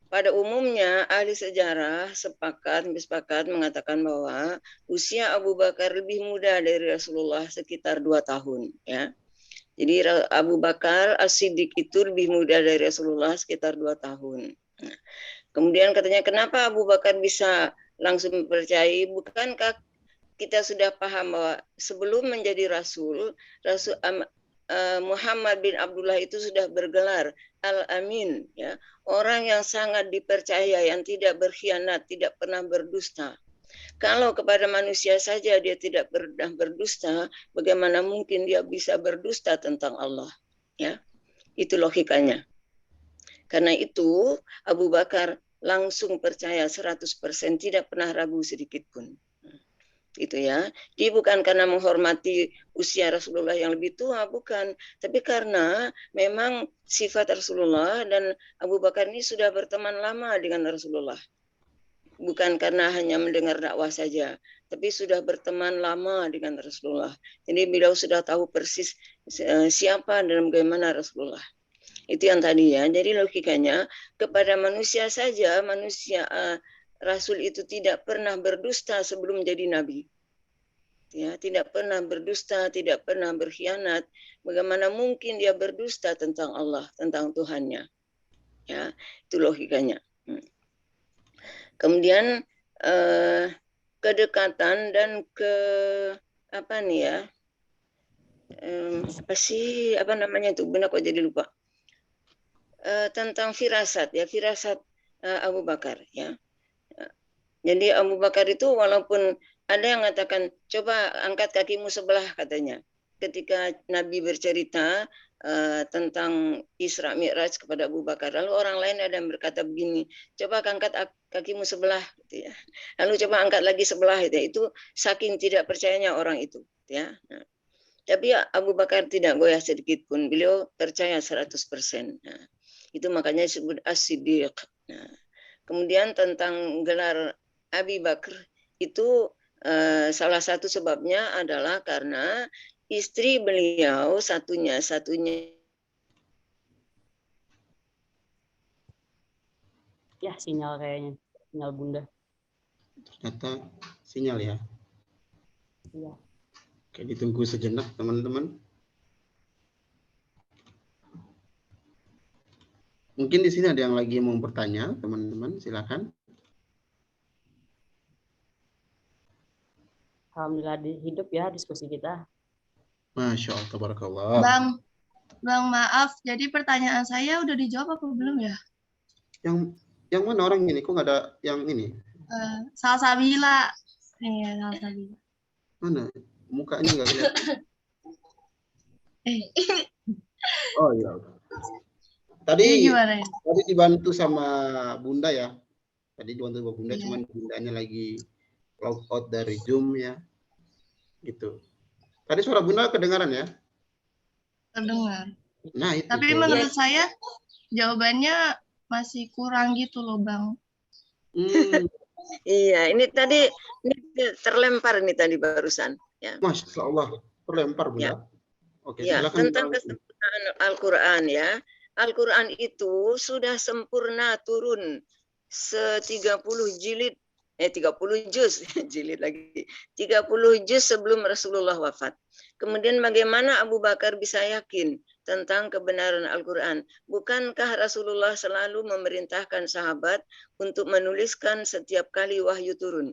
Pada umumnya ahli sejarah sepakat mengatakan bahwa usia Abu Bakar lebih muda dari Rasulullah sekitar 2 tahun ya. Jadi Abu Bakar As-Siddiq itu lebih muda dari Rasulullah sekitar 2 tahun. Kemudian katanya kenapa Abu Bakar bisa langsung mempercayai? Bukankah kita sudah paham bahwa sebelum menjadi Rasul Muhammad bin Abdullah itu sudah bergelar Al-Amin, ya, orang yang sangat dipercaya, yang tidak berkhianat, tidak pernah berdusta. Kalau kepada manusia saja dia tidak pernah berdusta, bagaimana mungkin dia bisa berdusta tentang Allah? Ya, itu logikanya. Karena itu Abu Bakar langsung percaya 100%, tidak pernah ragu sedikit pun. Gitu ya. Jadi bukan karena menghormati usia Rasulullah yang lebih tua, bukan, tapi karena memang sifat Rasulullah, dan Abu Bakar ini sudah berteman lama dengan Rasulullah. Bukan karena hanya mendengar dakwah saja, tapi sudah berteman lama dengan Rasulullah. Jadi beliau sudah tahu persis siapa dan bagaimana Rasulullah. Itu yang tadi ya. Jadi logikanya kepada manusia saja, Rasul itu tidak pernah berdusta sebelum menjadi nabi. Ya, tidak pernah berdusta, tidak pernah berkhianat. Bagaimana mungkin dia berdusta tentang Allah, tentang Tuhannya? Ya, itu logikanya. Kemudian kedekatan dan apa namanya itu? Benar kok jadi lupa. tentang firasat ya, firasat Abu Bakar ya. Jadi Abu Bakar itu walaupun ada yang mengatakan coba angkat kakimu sebelah katanya. Ketika Nabi bercerita tentang Isra Mi'raj kepada Abu Bakar, lalu orang lain ada yang berkata begini, coba angkat kakimu sebelah gitu ya. Lalu coba angkat lagi sebelah gitu ya. Itu saking tidak percayanya orang itu ya. Nah, tapi Abu Bakar tidak goyah sedikit pun, beliau percaya 100%. Nah, itu makanya disebut As-Siddiq. Nah, kemudian tentang gelar Abi Bakr itu salah satu sebabnya adalah karena istri beliau satunya ya sinyal kayaknya, sinyal Bunda. Ternyata sinyal ya. Iya. Oke, ditunggu sejenak teman-teman. Mungkin di sini ada yang lagi mau bertanya, teman-teman, silakan. Alhamdulillah hidup ya diskusi kita. Masya Allah, tabarakallah. Bang, maaf. Jadi pertanyaan saya udah dijawab apa belum ya? Yang mana orang ini? Kok nggak ada yang ini? Salsabila. Iya, Salsabila. Mana? Mukanya nggak kelihatan. Oh iya. Tadi gimana ya? Tadi dibantu sama Bunda ya. Tadi dibantu sama Bunda, Iya. cuman Bundanya lagi log out dari Zoom ya. Gitu. Tadi suara Bunda kedengaran ya? Terdengar. Nah, itu. Tapi menurut saya jawabannya masih kurang gitu loh, Bang. Iya, ini tadi terlempar ini tadi barusan ya. Masya Allah, terlempar Bunda. Ya. Oke, Ya, silakan. tentang kesempurnaan Al-Qur'an ya. Al-Qur'an itu sudah sempurna turun 30 jilid 30 juz jilid lagi 30 juz sebelum Rasulullah wafat. Kemudian bagaimana Abu Bakar bisa yakin tentang kebenaran Al-Qur'an? Bukankah Rasulullah selalu memerintahkan sahabat untuk menuliskan setiap kali wahyu turun?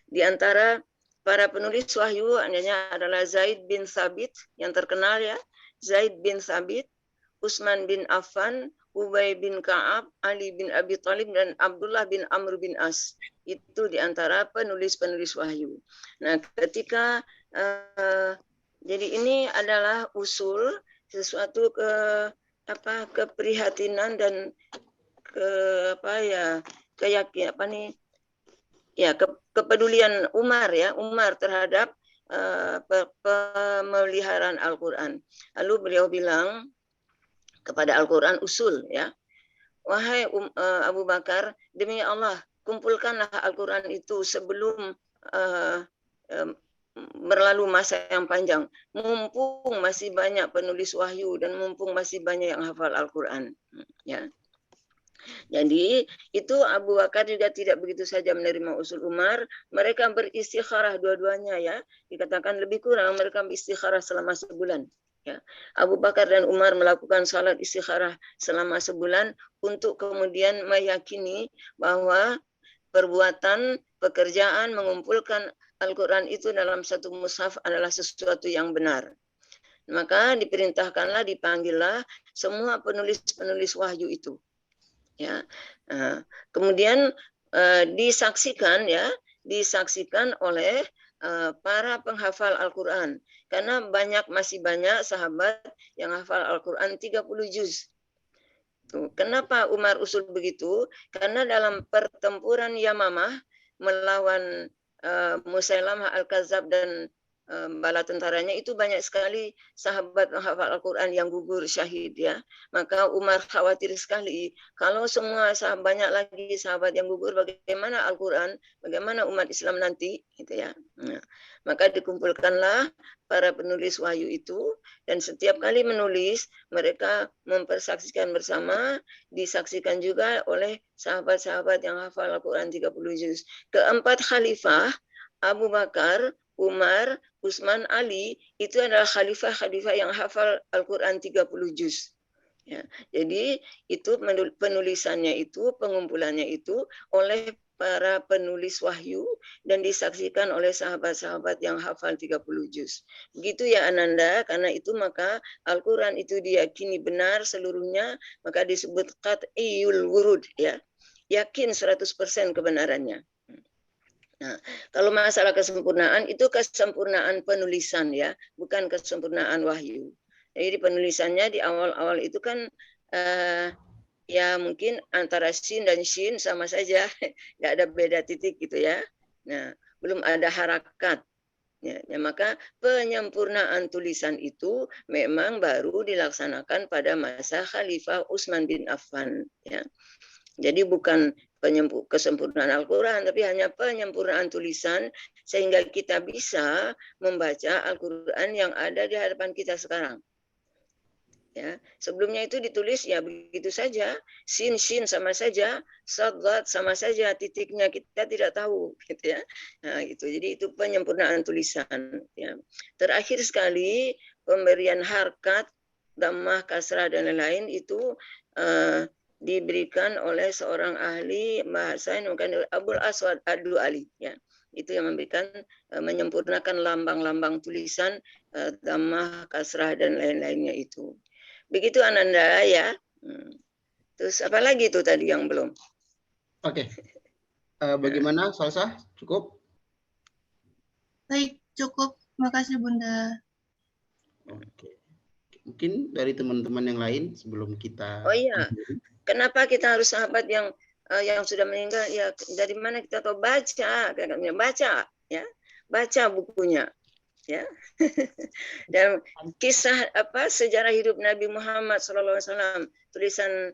Di antara para penulis wahyu hanya adalah Zaid bin Thabit yang terkenal ya, Zaid bin Thabit, Utsman bin Affan, Ubay bin Ka'ab, Ali bin Abi Thalib, dan Abdullah bin Amr bin As. Itu di antara penulis-penulis wahyu. Nah, ketika jadi ini adalah usul sesuatu keprihatinan dan kepedulian Umar terhadap pemeliharaan Al-Qur'an. Lalu beliau bilang kepada Al-Qur'an usul ya. Wahai Abu Bakar, demi Allah, kumpulkanlah Al-Qur'an itu sebelum berlalu masa yang panjang. Mumpung masih banyak penulis wahyu dan mumpung masih banyak yang hafal Al-Qur'an. Ya. Jadi itu Abu Bakar juga tidak begitu saja menerima usul Umar. Mereka beristikharah dua-duanya ya. Dikatakan lebih kurang mereka beristikharah selama sebulan. Ya. Abu Bakar dan Umar melakukan salat istikharah selama sebulan untuk kemudian meyakini bahwa perbuatan, pekerjaan mengumpulkan Al-Quran itu dalam satu mushaf adalah sesuatu yang benar. Maka diperintahkanlah, dipanggillah semua penulis-penulis wahyu itu. Ya, kemudian disaksikan oleh para penghafal Al-Quran, karena masih banyak sahabat yang hafal Al-Quran 30 juz. Kenapa Umar usul begitu? Karena dalam pertempuran Yamamah melawan Musailamah Al-Kadzab dan bala tentaranya itu banyak sekali sahabat menghafal Al-Quran yang gugur syahid ya. Maka Umar khawatir sekali kalau semua banyak lagi sahabat yang gugur, bagaimana Al-Quran, bagaimana umat Islam nanti gitu ya. Nah, maka dikumpulkanlah para penulis wahyu itu, dan setiap kali menulis mereka mempersaksikan bersama, disaksikan juga oleh sahabat-sahabat yang hafal Al-Quran 30 juz. Keempat khalifah Abu Bakar, Umar, Utsman, Ali itu adalah khalifah-khalifah yang hafal Al-Quran 30 juz. Ya, jadi itu penulisannya itu, pengumpulannya itu oleh para penulis wahyu dan disaksikan oleh sahabat-sahabat yang hafal 30 juz. Begitu ya Ananda, karena itu maka Al-Quran itu diyakini benar seluruhnya, maka disebut qat'iyul wurud, ya. Yakin 100% kebenarannya. Nah, kalau masalah kesempurnaan, itu kesempurnaan penulisan ya, bukan kesempurnaan wahyu. Jadi penulisannya di awal-awal itu kan ya mungkin antara sin dan shin sama saja, nggak ada beda titik gitu ya. Nah, belum ada harakat. Ya, maka penyempurnaan tulisan itu memang baru dilaksanakan pada masa Khalifah Utsman bin Affan. Ya. Jadi bukan kesempurnaan Al-Quran, tapi hanya penyempurnaan tulisan sehingga kita bisa membaca Al-Quran yang ada di hadapan kita sekarang. Ya, sebelumnya itu ditulis ya begitu saja, sin sama saja, sad sama saja, titiknya kita tidak tahu, gitu ya. Nah, itu jadi itu penyempurnaan tulisan. Ya. Terakhir sekali pemberian harkat, dhammah, kasrah dan lain-lain itu diberikan oleh seorang ahli bahasa yang bukan Abul Aswad Ad-Du'ali. Ya. Itu yang memberikan menyempurnakan lambang-lambang tulisan dhammah, kasrah dan lain-lainnya itu. Begitu Ananda ya. Terus apa lagi itu tadi yang belum? Oke. Bagaimana Salsa? Cukup? Baik, cukup. Makasih Bunda. Oke. Mungkin dari teman-teman yang lain sebelum kita. Oh iya. Kenapa kita harus sahabat yang sudah meninggal? Ya dari mana kita tahu? Baca ya. Baca bukunya. Ya. Dan kisah sejarah hidup Nabi Muhammad SAW, tulisan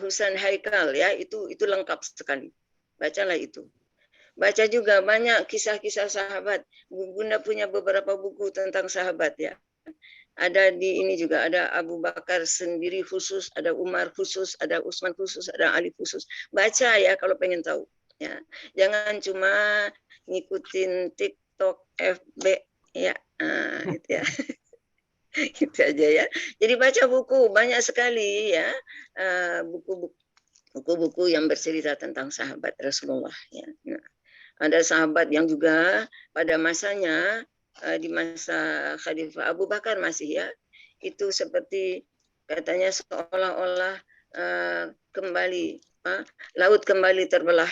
Husain Haikal ya, itu lengkap sekali. Bacalah itu. Baca juga banyak kisah-kisah sahabat. Bunda punya beberapa buku tentang sahabat ya. Ada di ini juga, ada Abu Bakar sendiri khusus, ada Umar khusus, ada Utsman khusus, ada Ali khusus. Baca ya kalau pengen tahu ya. Jangan cuma ngikutin TikTok, FB ya, gitu ya. Gitu aja ya. Jadi baca buku banyak sekali ya, buku-buku yang bercerita tentang sahabat Rasulullah ya. Nah, ada sahabat yang juga pada masanya di masa Khalifah Abu Bakar masih ya, itu seperti katanya seolah-olah kembali laut kembali terbelah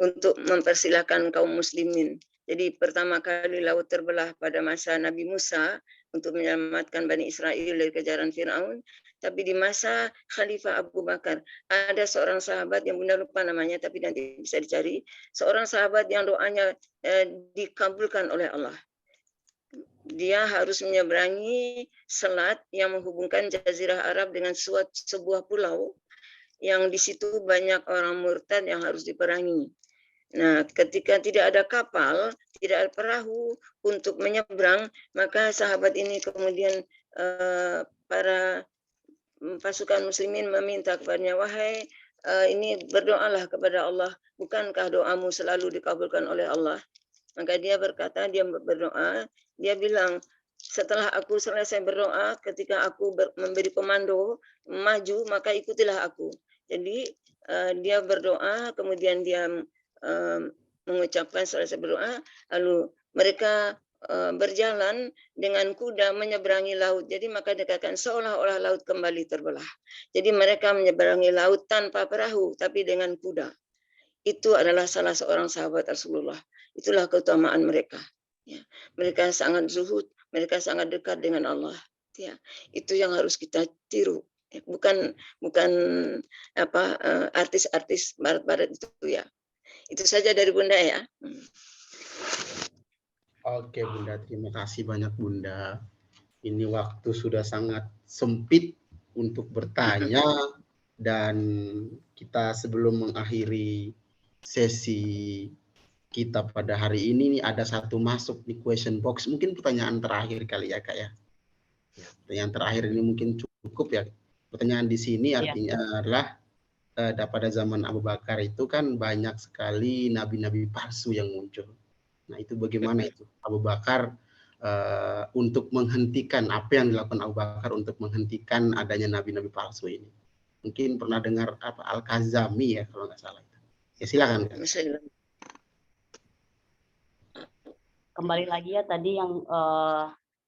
untuk mempersilahkan kaum muslimin. Jadi pertama kali laut terbelah pada masa Nabi Musa untuk menyelamatkan Bani Israel dari kejaran Fir'aun. Tapi di masa Khalifah Abu Bakar ada seorang sahabat yang Bunda lupa namanya, tapi nanti bisa dicari. Seorang sahabat yang doanya dikabulkan oleh Allah. Dia harus menyeberangi selat yang menghubungkan Jazirah Arab dengan sebuah pulau yang di situ banyak orang murtad yang harus diperangi. Nah, ketika tidak ada kapal, tidak ada perahu untuk menyeberang, maka sahabat ini kemudian para pasukan muslimin meminta kepadanya, wahai ini berdoalah kepada Allah, bukankah doamu selalu dikabulkan oleh Allah? Maka dia berkata, dia berdoa, dia bilang, setelah aku selesai berdoa, ketika aku memberi komando maju, maka ikutilah aku. Jadi dia berdoa, kemudian dia mengucapkan selesai berdoa, lalu mereka berjalan dengan kuda menyeberangi laut. Jadi maka dikatakan seolah-olah laut kembali terbelah. Jadi mereka menyeberangi laut tanpa perahu, tapi dengan kuda. Itu adalah salah seorang sahabat Rasulullah. Itulah keutamaan mereka. Ya. Mereka sangat zuhud, mereka sangat dekat dengan Allah. Ya. Itu yang harus kita tiru. Bukan artis-artis barat-barat itu ya. Itu saja dari Bunda ya. Oke Bunda, terima kasih banyak Bunda. Ini waktu sudah sangat sempit untuk bertanya dan kita sebelum mengakhiri sesi kita pada hari ini ada satu masuk di question box. Mungkin pertanyaan terakhir kali ya Kak ya. Pertanyaan terakhir ini mungkin cukup ya. Pertanyaan di sini artinya adalah pada zaman Abu Bakar itu kan banyak sekali nabi-nabi palsu yang muncul. Nah itu bagaimana itu Abu Bakar untuk menghentikan apa yang dilakukan Abu Bakar untuk menghentikan adanya nabi-nabi palsu ini? Mungkin pernah dengar Al-Khazami ya kalau nggak salah. Ya silakan. Kembali lagi ya tadi yang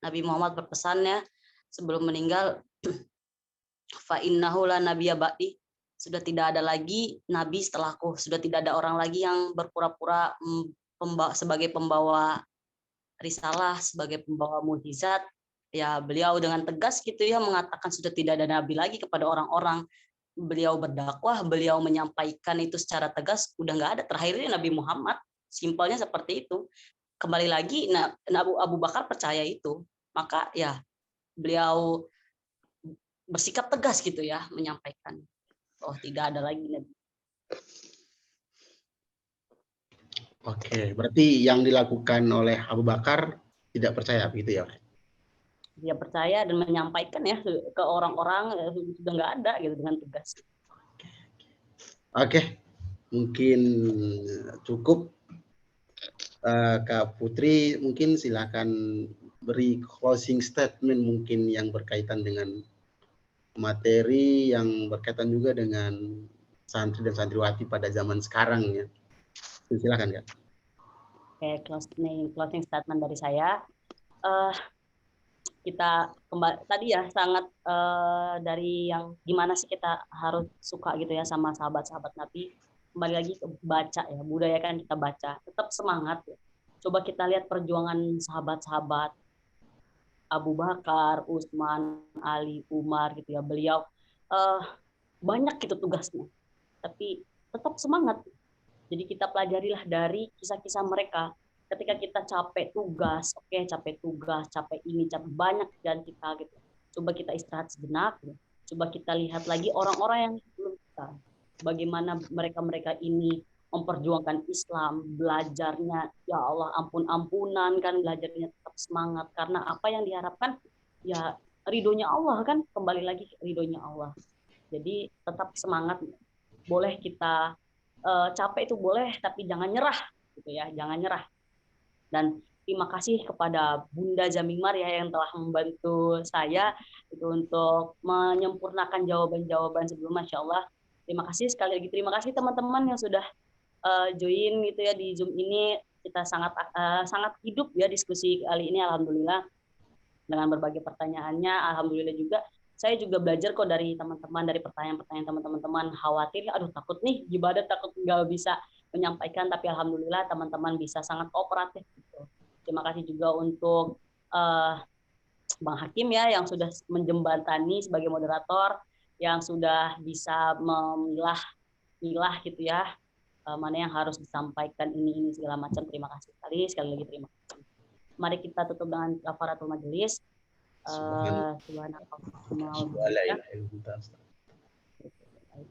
Nabi Muhammad berpesan ya sebelum meninggal, fa innahu la nabiyya ba'di, sudah tidak ada lagi nabi setelahku, sudah tidak ada orang lagi yang berpura-pura sebagai pembawa risalah, sebagai pembawa mukjizat. Ya beliau dengan tegas gitu ya mengatakan sudah tidak ada nabi lagi kepada orang-orang. Beliau berdakwah, beliau menyampaikan itu secara tegas, udah nggak ada, terakhirnya Nabi Muhammad, simpelnya seperti itu. Kembali lagi, Abu Bakar percaya itu, maka ya beliau bersikap tegas gitu ya, menyampaikan, oh tidak ada lagi Nabi. Oke, berarti yang dilakukan oleh Abu Bakar tidak percaya begitu ya? Dia percaya dan menyampaikan ya ke orang-orang sudah nggak ada gitu dengan tegas. Oke, mungkin cukup. Kak Putri, mungkin silakan beri closing statement mungkin yang berkaitan dengan materi yang berkaitan juga dengan santri dan santriwati pada zaman sekarang ya. Silakan Kak. Oke, closing statement dari saya. Kita kembali tadi ya sangat dari yang gimana sih kita harus suka gitu ya sama sahabat-sahabat Nabi. Kembali lagi ke baca ya, budayakan kita baca, tetap semangat ya. Coba kita lihat perjuangan sahabat-sahabat Abu Bakar, Utsman, Ali, Umar gitu ya. Beliau banyak gitu tugasnya, tapi tetap semangat. Jadi kita pelajarilah dari kisah-kisah mereka. Ketika kita capek tugas, capek tugas, capek ini, capek banyak dan kita gitu. Coba kita istirahat sejenak. Ya. Coba kita lihat lagi orang-orang yang sebelum kita. Bagaimana mereka-mereka ini memperjuangkan Islam, belajarnya, ya Allah ampun-ampunan kan, belajarnya tetap semangat. Karena apa yang diharapkan, ya ridhonya Allah kan, kembali lagi ridhonya Allah. Jadi tetap semangat. Boleh kita capek itu boleh, tapi jangan nyerah gitu ya, jangan nyerah. Dan terima kasih kepada Bunda Jamimar ya yang telah membantu saya itu untuk menyempurnakan jawaban-jawaban sebelumnya. Masya Allah. Terima kasih sekali lagi. Terima kasih teman-teman yang sudah join gitu ya di Zoom ini. Kita sangat hidup ya diskusi kali ini, alhamdulillah, dengan berbagai pertanyaannya. Alhamdulillah juga saya juga belajar kok dari teman-teman, dari pertanyaan-pertanyaan teman-teman. Khawatir, aduh takut nih ibadah, takut nggak bisa menyampaikan, tapi alhamdulillah teman-teman bisa sangat kooperatif gitu. Terima kasih juga untuk Bang Hakim ya yang sudah menjembatani sebagai moderator, yang sudah bisa memilah gitu ya, mana yang harus disampaikan ini segala macam. Terima kasih sekali lagi terima kasih. Mari kita tutup dengan kafaratul majelis.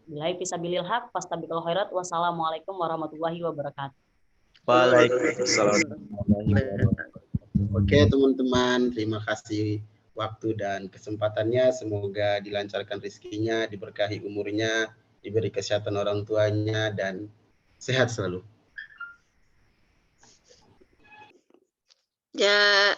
Billahi fisabilil haq, fastabiqul khairat. Wassalamualaikum warahmatullahi wabarakatuh. Waalaikumsalam. Oke teman-teman, terima kasih waktu dan kesempatannya. Semoga dilancarkan rezekinya, diberkahi umurnya, diberi kesehatan orang tuanya, dan sehat selalu. Ya.